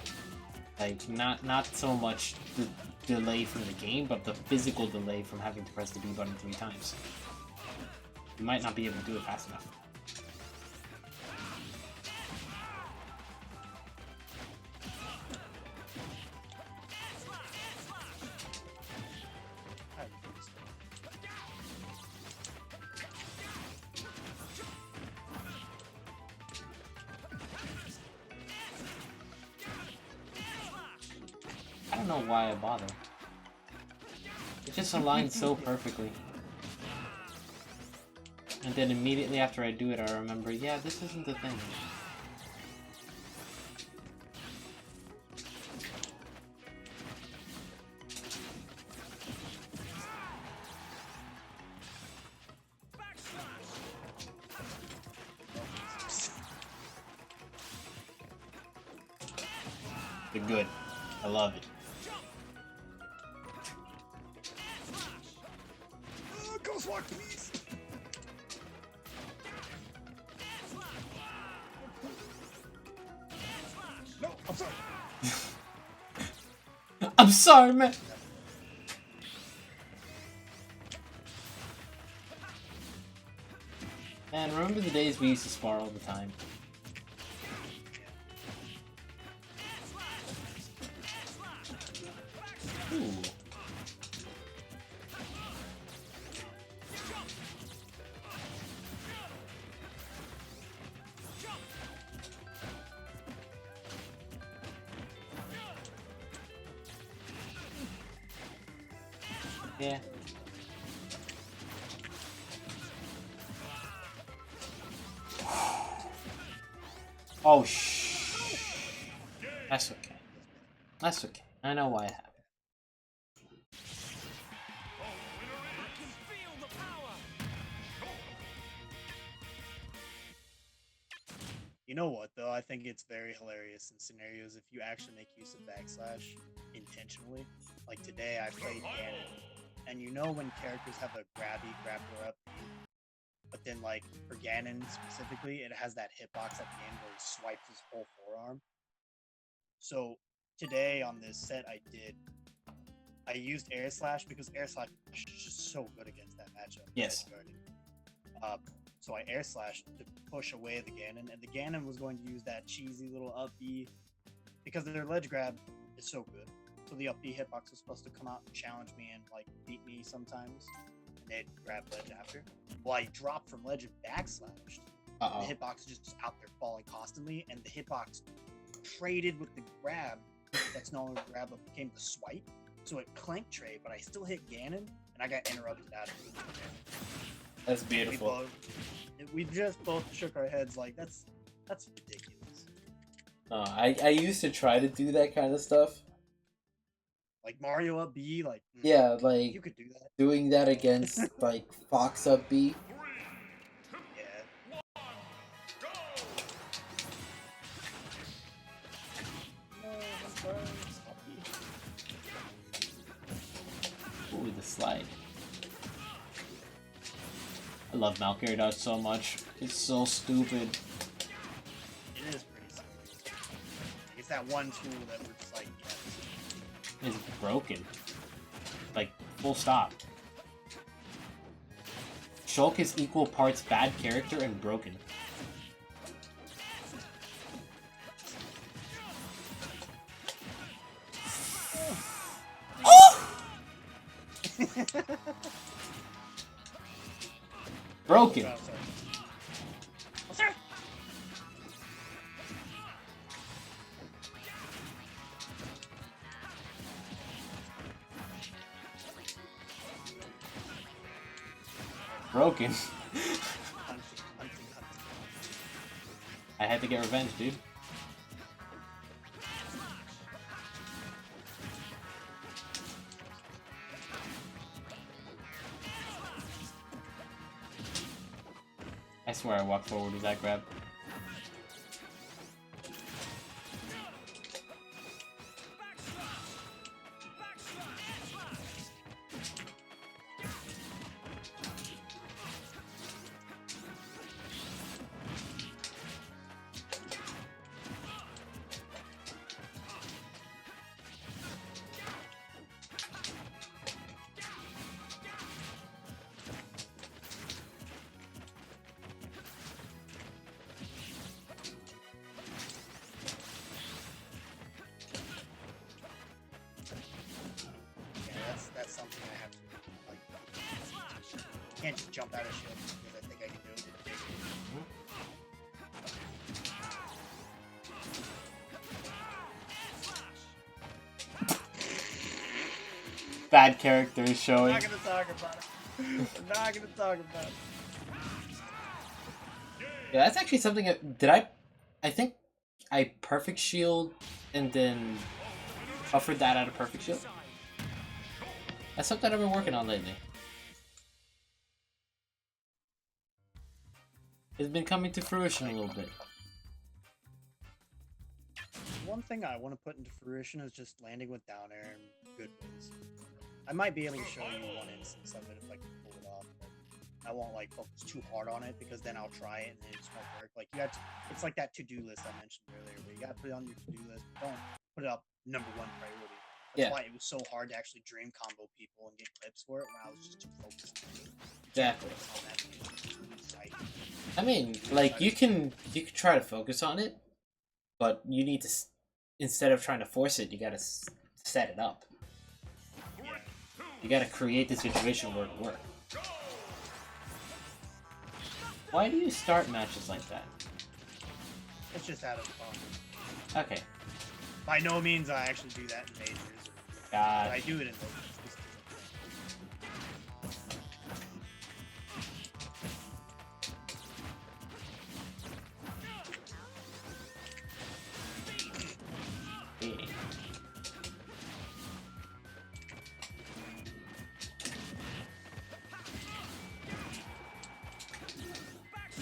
Like, not so much the delay from the game, but the physical delay from having to press the B button 3 times. You might not be able to do it fast enough. I don't know why I bother. It just aligns so perfectly. And then immediately after I do it, I remember, yeah, this isn't the thing. They're good. I love it.
Ghost walk, please. No, I'm sorry.
I'm sorry, man. Man, remember the days we used to spar all the time? Ooh. Yeah. Oh, That's okay. That's okay. I know why it happened.
You know what, though? I think it's very hilarious in scenarios if you actually make use of backslash intentionally. Like today, I played Ganon, and you know when characters have a grabby, grappler up, but then like for Ganon specifically, it has that hitbox at the end where he swipes his whole forearm. So today on this set, I used air slash because air slash is just so good against that matchup.
Yes.
So I air slashed to push away the Ganon, and the Ganon was going to use that cheesy little up B because their ledge grab is so good. So the up B hitbox was supposed to come out and challenge me and like beat me sometimes, and they'd grab ledge after. Well, I dropped from ledge and backslashed,
Uh-oh.
The hitbox is just out there falling constantly, and the hitbox traded with the grab. That's no longer grab, but became the swipe. So it clanked trade, but I still hit Ganon, and I got interrupted out of it.
That's beautiful.
We just both shook our heads like that's ridiculous.
I used to try to do that kind of stuff.
Like Mario up B, like
Yeah, like
you could do that.
doing that against like Fox up B.
Yeah. No, I'm sorry.
Ooh, the slide. I love Valkyrie dodge so much. It's so stupid.
It is pretty stupid. It's that one tool that we're just like,
It's broken. Like, full stop. Shulk is equal parts bad character and broken. Broken.
Oh, sorry. Oh, sorry.
Broken.
Hunting.
I had to get revenge, dude. I swear I walked forward with that grab.
That's something I have to like. Can't just jump out of shit because I think I can do it.
Bad character is showing.
I'm not gonna talk about it. I'm not gonna talk about it.
Yeah, that's actually something. I think I perfect shield and then buffered that out of perfect shield. That's something I've been working on lately. It's been coming to fruition a little bit.
One thing I want to put into fruition is just landing with down air and good wins. I might be able to show you one instance of it if I can pull it off. But I won't like focus too hard on it because then I'll try it and it just won't work. Like you got to, it's like that to-do list I mentioned earlier, where you got to put it on your to-do list. Don't put it up #1 priority. That's why it was so hard to actually dream combo people and get clips for it when I was just too focused.
Exactly.
On that site.
I mean, like you can try to focus on it, but you need to instead of trying to force it, you gotta set it up. You gotta create the situation where it works. Why do you start matches like that?
It's just out of fun.
Okay.
By no means I actually do that in majors. But I do it in those.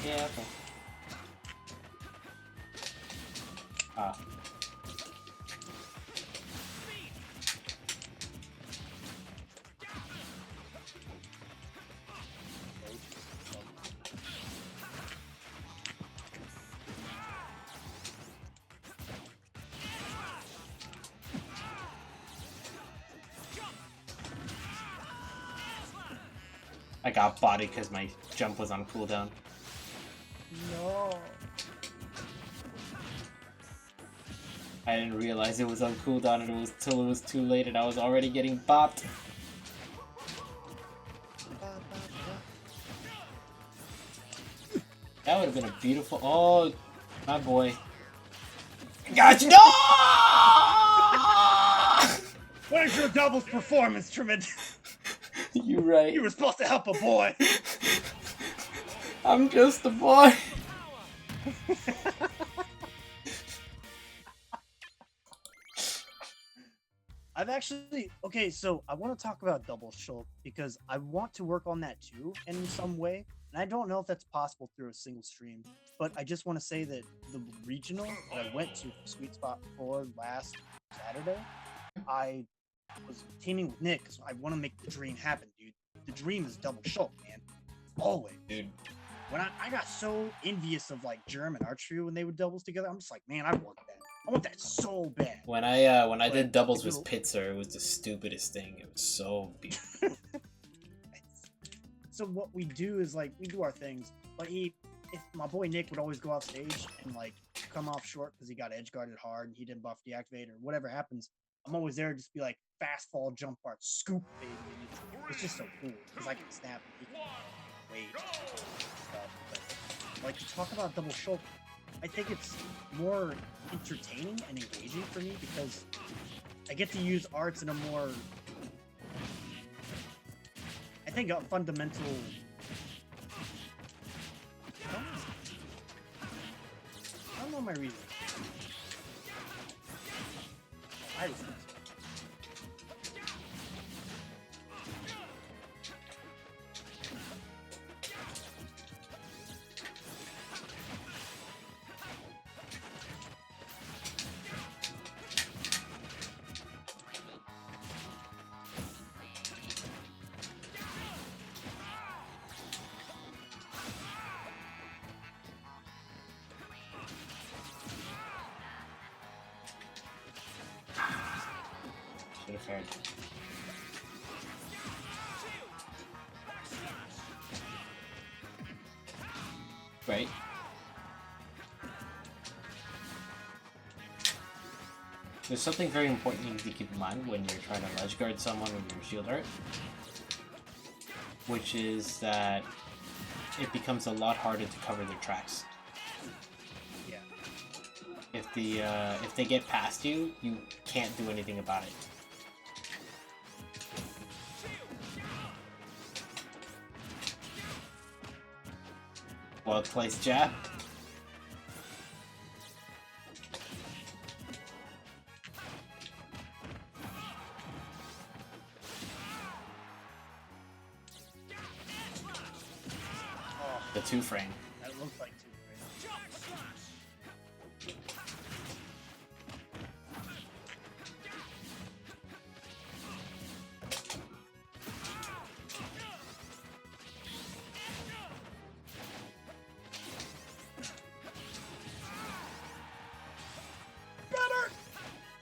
Yeah, okay. Ah. I got bodied because my jump was on cooldown.
No.
I didn't realize it was on cooldown until it was too late and I was already getting bopped. That would have been a beautiful. Oh, my boy. Got you. No!
Where's your doubles performance, Tremendo?
You're right.
You were supposed to help a boy.
I'm just a boy.
I've actually okay, so I want to talk about double Shulk because I want to work on that too in some way, and I don't know if that's possible through a single stream. But I just want to say that the regional that I went to for Sweet Spot 4 last Saturday, I was teaming with Nick, so I want to make the dream happen, dude. The dream is double Shulk, man. Always,
Dude.
When I got so envious of like German archery when they would doubles together, I'm just like, man, I want that. I want that so bad.
When I did doubles
it's
with Pitzer, it was the stupidest thing. It was so beautiful.
So what we do is like we do our things, but if my boy Nick would always go off stage and like come off short because he got edge guarded hard and he didn't buff deactivate or whatever happens, I'm always there to just be like fast fall jump part scoop baby. And it's just so cool because I can snap and he can wait and stuff. But like to talk about double Shulk, I think it's more entertaining and engaging for me because I get to use arts in a more, I think, a fundamental. I don't know my reason. I just.
Should have fared. Right. There's something very important you need to keep in mind when you're trying to ledge guard someone with your shield art, which is that it becomes a lot harder to cover their tracks.
Yeah.
If they get past you, you can't do anything about it. Well placed jab.
Oh,
The 2-frame.
that looks like two. Right?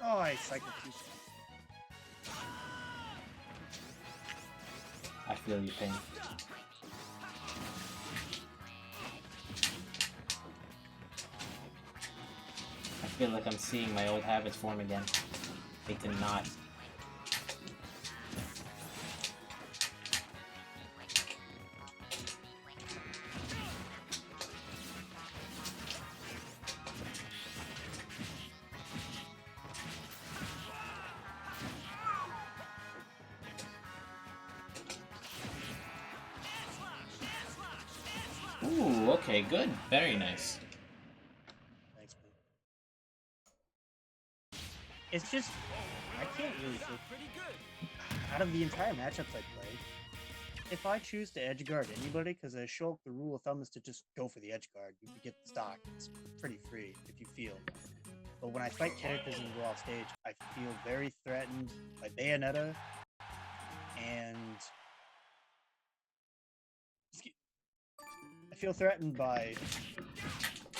Oh, I cycled too fast.
I feel your pain. I feel like I'm seeing my old habits form again. They did not. Ooh, okay, good. Very nice.
Thanks, man. It's just I can't really feel out of the entire matchups I play. If I choose to edge guard anybody, because as Shulk, the rule of thumb is to just go for the edge guard. You get the stock. It's pretty free if you feel. But when I fight characters and go off stage, I feel very threatened by Bayonetta and I feel threatened by.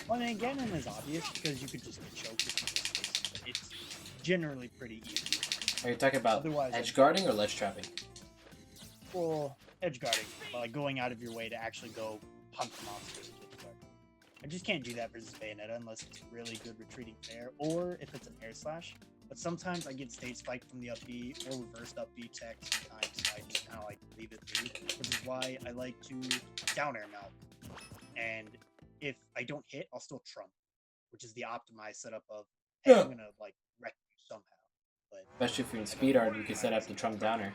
Well, and again, it is obvious because you could just get choked. But it's generally pretty easy.
Are you talking about
Otherwise,
edge guarding or ledge trapping?
Well, edge guarding, like going out of your way to actually go hunt the monsters. I just can't do that versus Bayonetta unless it's really good retreating there, or if it's an air slash. But sometimes I get stage spike from the up B or reversed up B tech sometimes, so I just kind of like leave it be, which is why I like to down air mount. And if I don't hit, I'll still trump, which is the optimized setup of, hey,
Yeah.
I'm gonna like wreck you somehow. But
Especially if you're in speed art, you can set up the trump downer.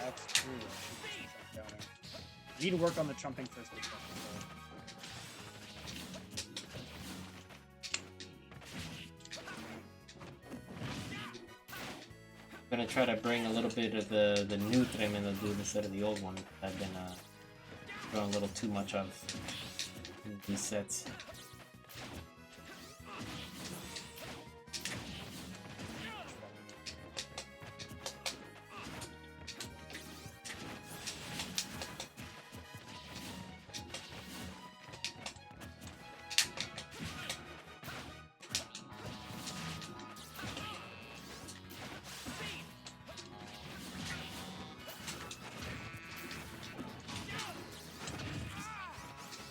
that's true. Trump downer. You need to work on the trumping first.
I'm gonna try to bring a little bit of the new Tremendo dude instead of the old one I've been throwing a little too much of in these sets.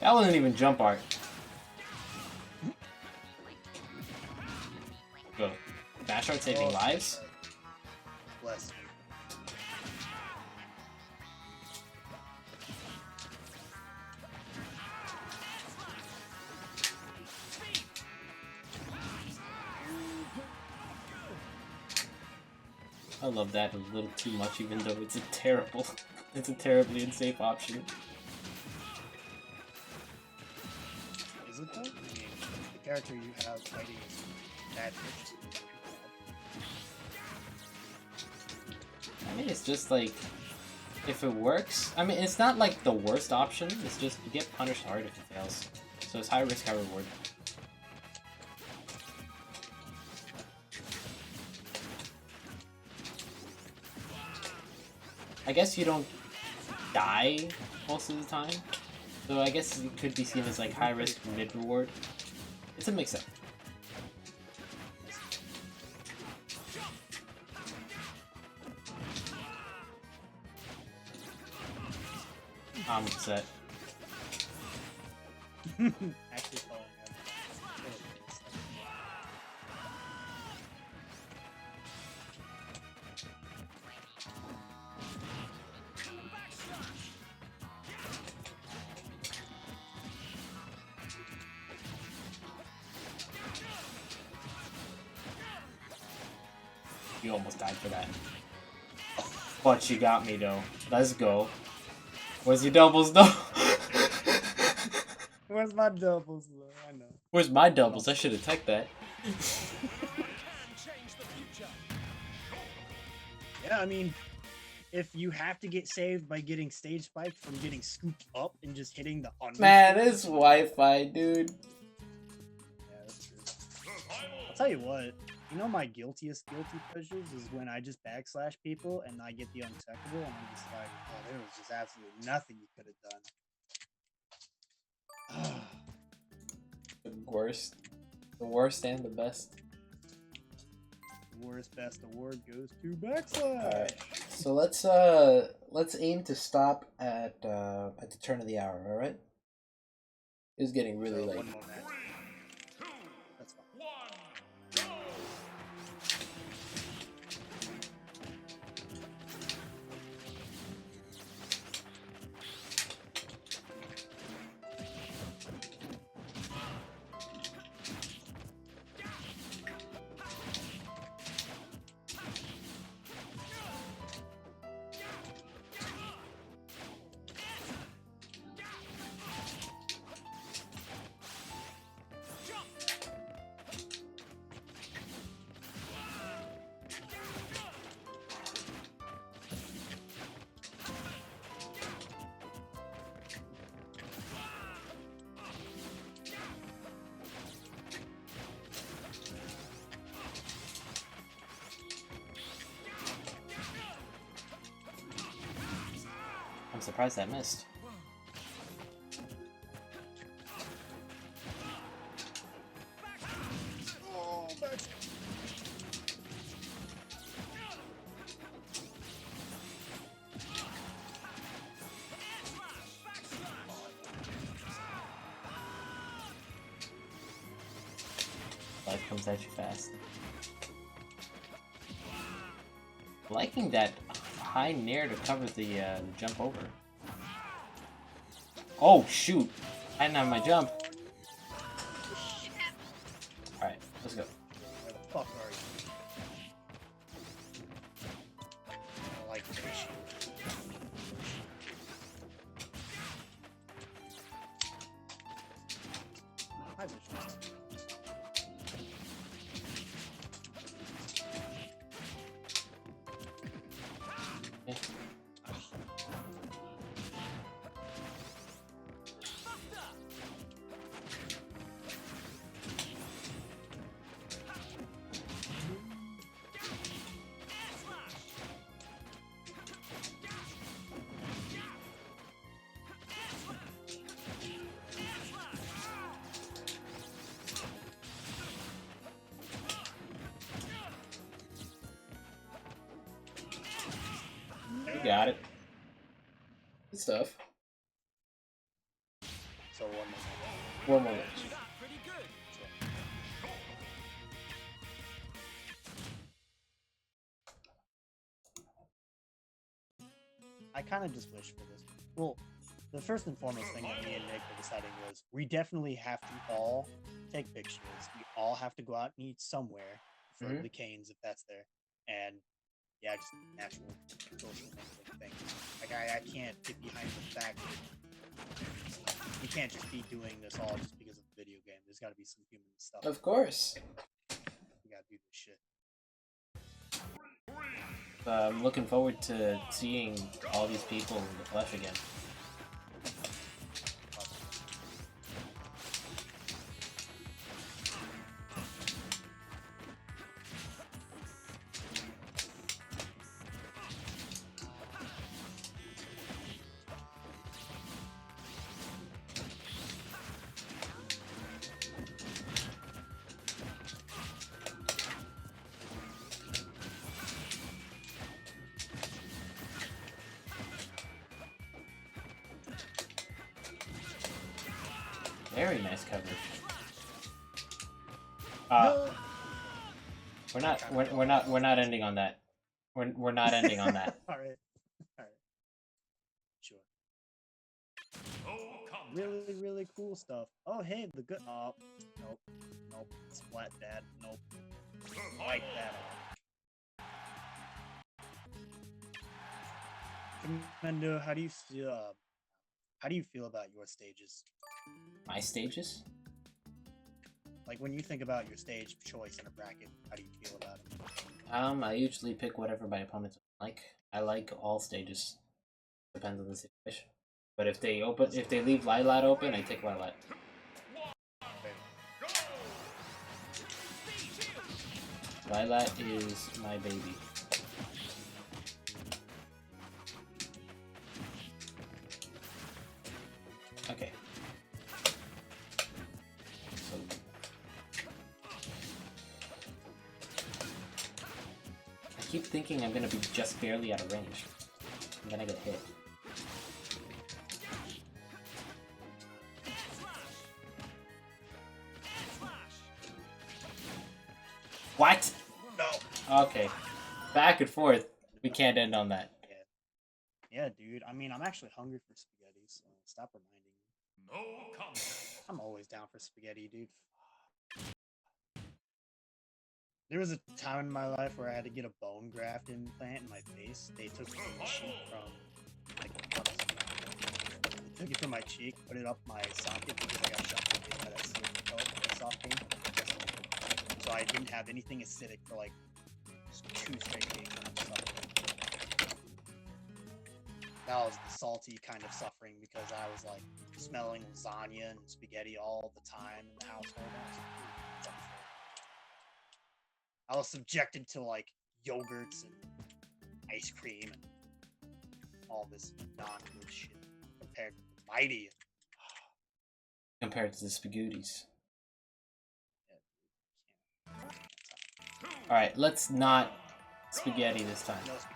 That wasn't even jump art. Go. Dash art saving lives?
Bless.
I love that a little too much, even though it's a terribly unsafe option.
Is it though? I mean, the character you have fighting is bad bitch.
I mean, it's just like, if it works, I mean, it's not like the worst option, it's just you get punished hard if it fails. So it's high risk, high reward. I guess you don't die most of the time, so I guess it could be seen as like high risk, mid reward. It's a mix up. I'm upset.
Actually falling out.
You almost died for that. But you got me though. Let's go. Where's your doubles though?
Where's my doubles though? I know.
Where's my doubles? I should have teched that.
Yeah, I mean, if you have to get saved by getting stage spiked from getting scooped up and just hitting the under.
Man, it's Wi-Fi, dude.
Yeah, that's true. I'll tell you what. You know my guiltiest guilty pleasures is when I just backslash people and I get the untechable and I'm just like, oh, there was just absolutely nothing you could have done.
The worst. The worst and the best.
Worst best award goes to backslash.
Alright. So let's aim to stop at the turn of the hour, alright? It's getting really
So,
late.
one more match.
3, 2,
That's fine.
1, go!
I'm surprised that missed.
Oh, back.
Life comes at you fast. Liking that high nair to cover the jump over. Oh shoot! I didn't have my jump. Alright, let's go.
Where the fuck are you? I like this shit. Hi, Visuals.
Yeah. You got it. Good stuff.
So one
One more match.
I kind of just wish for this. Well, the first and foremost thing that me and Nick were deciding was we definitely have to all take pictures. We all have to go out and eat somewhere for
Mhm.
the canes if that's there. And yeah, just natural social network thing. Like I can't get behind the fact that we can't just be doing this all just because of the video game. There's got to be some human stuff.
Of course.
We got to do this shit.
I'm looking forward to seeing all these people in the flesh again. Very nice coverage.
No!
We're not ending on that. We're not ending on that.
All right. All right. Sure.
No contest.
Really, really cool stuff. Oh, hey, the good. Oh, nope. Nope. Splat that. Nope. Like that. Tremendo, how do you feel? How do you feel about your stages?
My stages?
Like when you think about your stage choice in a bracket, how do you feel about it?
I usually pick whatever my opponents like. I like all stages. Depends on the situation. But if they leave Lilat open, I take Lilat. Lilat is my baby. Okay. So I keep thinking I'm gonna be just barely out of range. I'm gonna get hit. What?
No.
Okay. Back and forth. We can't end on that.
Yeah, dude. I mean, I'm actually hungry for spaghetti, so stop reminding me.
No contest.
I'm always down for spaghetti, dude. There was a time in my life where I had to get a bone graft implant in my face. They took it from my cheek they took it from my cheek, put it up my socket because I got shot in the face by that silver soft game. So I didn't have anything acidic for like 2 straight days. That was the salty kind of suffering because I was like smelling lasagna and spaghetti all the time in the household. I was subjected to like yogurts and ice cream and all this non-good shit compared to the mighty.
Compared to the spagooties. Alright, let's not spaghetti this time.
No spaghetti.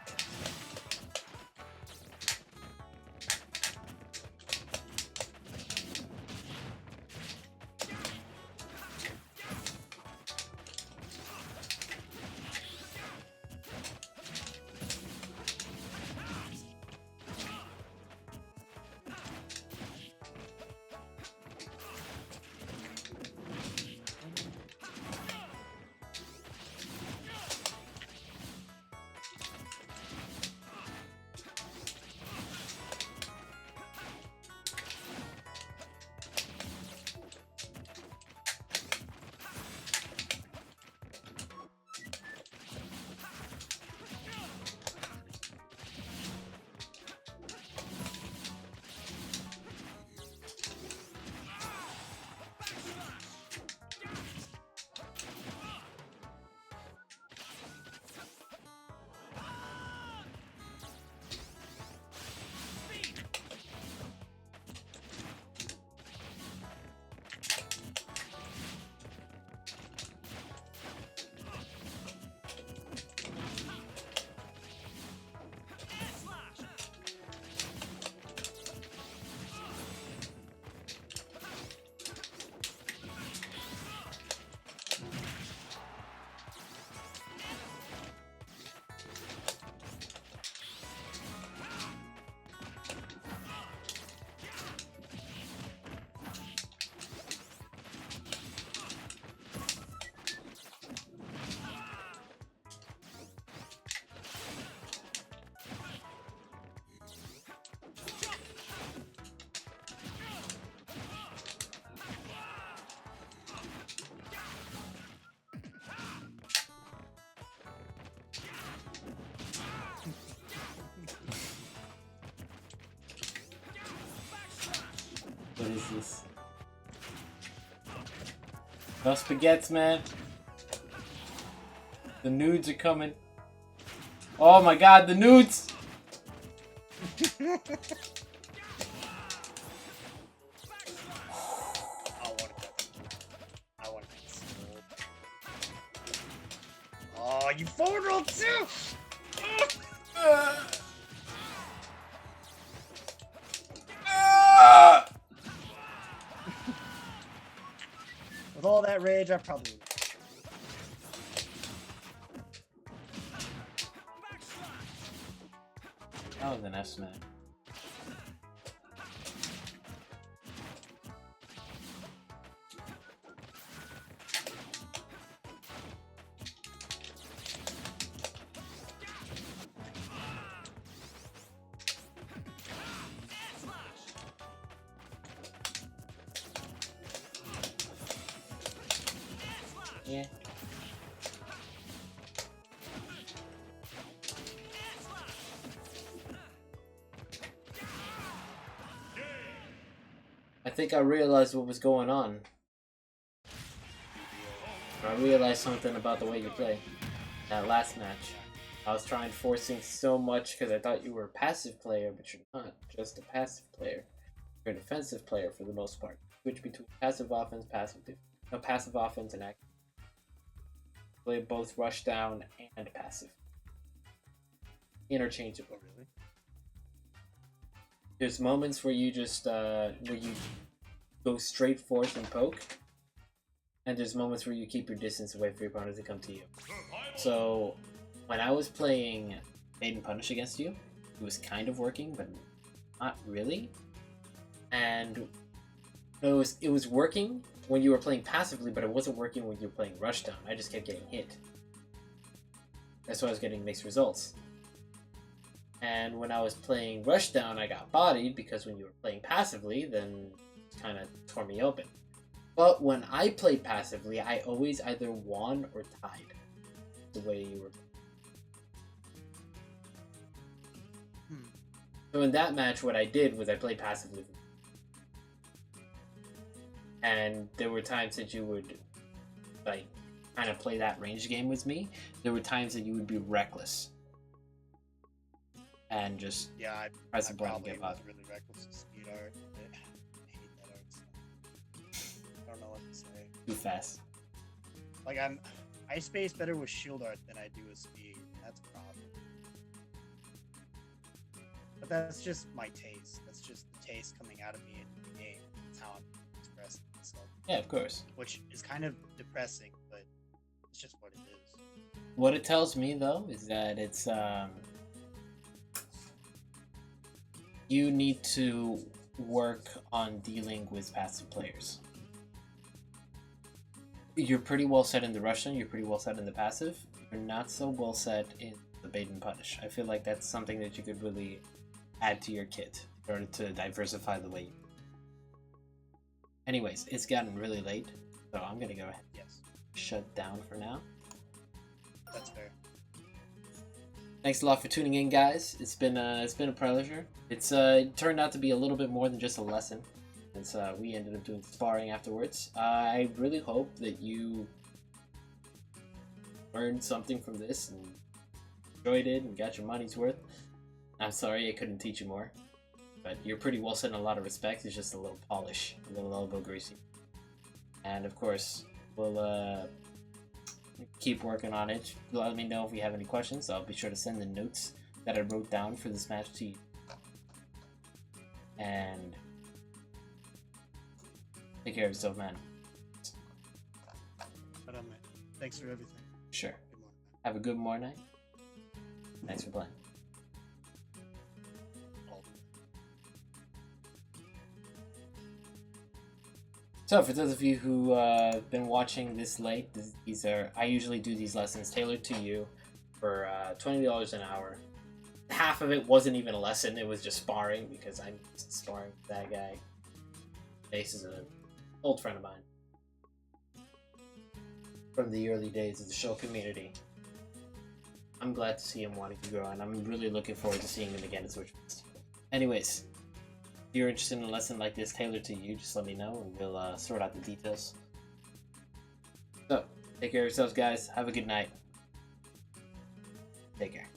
Jesus. No spaghettis, man. The nudes are coming. Oh my god, the nudes!
Oh, you forward roll too! With all that rage, I probably would.
That was an F smash. Yeah. I think I realized what was going on. I realized something about the way you play. That last match. I was trying forcing so much because I thought you were a passive player, but you're not just a passive player. You're an offensive player for the most part. Switch between passive offense, passive offense, and active. Play both rush down and passive. Interchangeable.
Oh, really?
There's moments where you just where you go straight forth and poke, and there's moments where you keep your distance away for your opponent to come to you. So when I was playing Bait and Punish against you, it was kind of working, but not really. And it was working when you were playing passively, but it wasn't working when you were playing Rushdown. I just kept getting hit. That's why I was getting mixed results. And when I was playing Rushdown, I got bodied because when you were playing passively, then it kind of tore me open. But when I played passively, I always either won or tied. The way you were. So in that match, what I did was I played passively. And there were times that you would, like, kind of play that range game with me. There were times that you would be reckless. And just press a button and get up.
Really reckless with speed art. I hate that art stuff. I don't know what to say.
Too fast.
Like, I space better with shield art than I do with speed. That's a problem. But that's just my taste. That's just the taste coming out of me in the game. That's how I'm expressing myself.
Yeah, of course.
Which is kind of depressing, but it's just what it is.
What it tells me, though, is that it's, you need to work on dealing with passive players. You're pretty well set in the Russian, you're pretty well set in the passive. You're not so well set in the Bait and Punish. I feel like that's something that you could really add to your kit in order to diversify the way you... Anyways, it's gotten really late, so I'm gonna go ahead and shut down for now.
That's fair.
Thanks a lot for tuning in, guys. It's been a pleasure. It's turned out to be a little bit more than just a lesson, since we ended up doing sparring afterwards. I really hope that you learned something from this and enjoyed it and got your money's worth. I'm sorry I couldn't teach you more, but you're pretty well set in a lot of respects. It's just a little polish, a little elbow greasy. And of course, we'll keep working on it. Let me know if we have any questions. I'll be sure to send the notes that I wrote down for this match to you. And take care of yourself, man.
But thanks for everything.
Sure.
Good morning.
Have a good morning. Thanks for playing. So, for those of you who have been watching this late, I usually do these lessons tailored to you for $20 an hour. Half of it wasn't even a lesson, it was just sparring, because I'm sparring with that guy. Mace is an old friend of mine from the early days of the Shulk community. I'm glad to see him wanting to grow, and I'm really looking forward to seeing him again at Switch. Anyways, if you're interested in a lesson like this tailored to you, just let me know and we'll sort out the details. So, take care of yourselves, guys. Have a good night. Take care.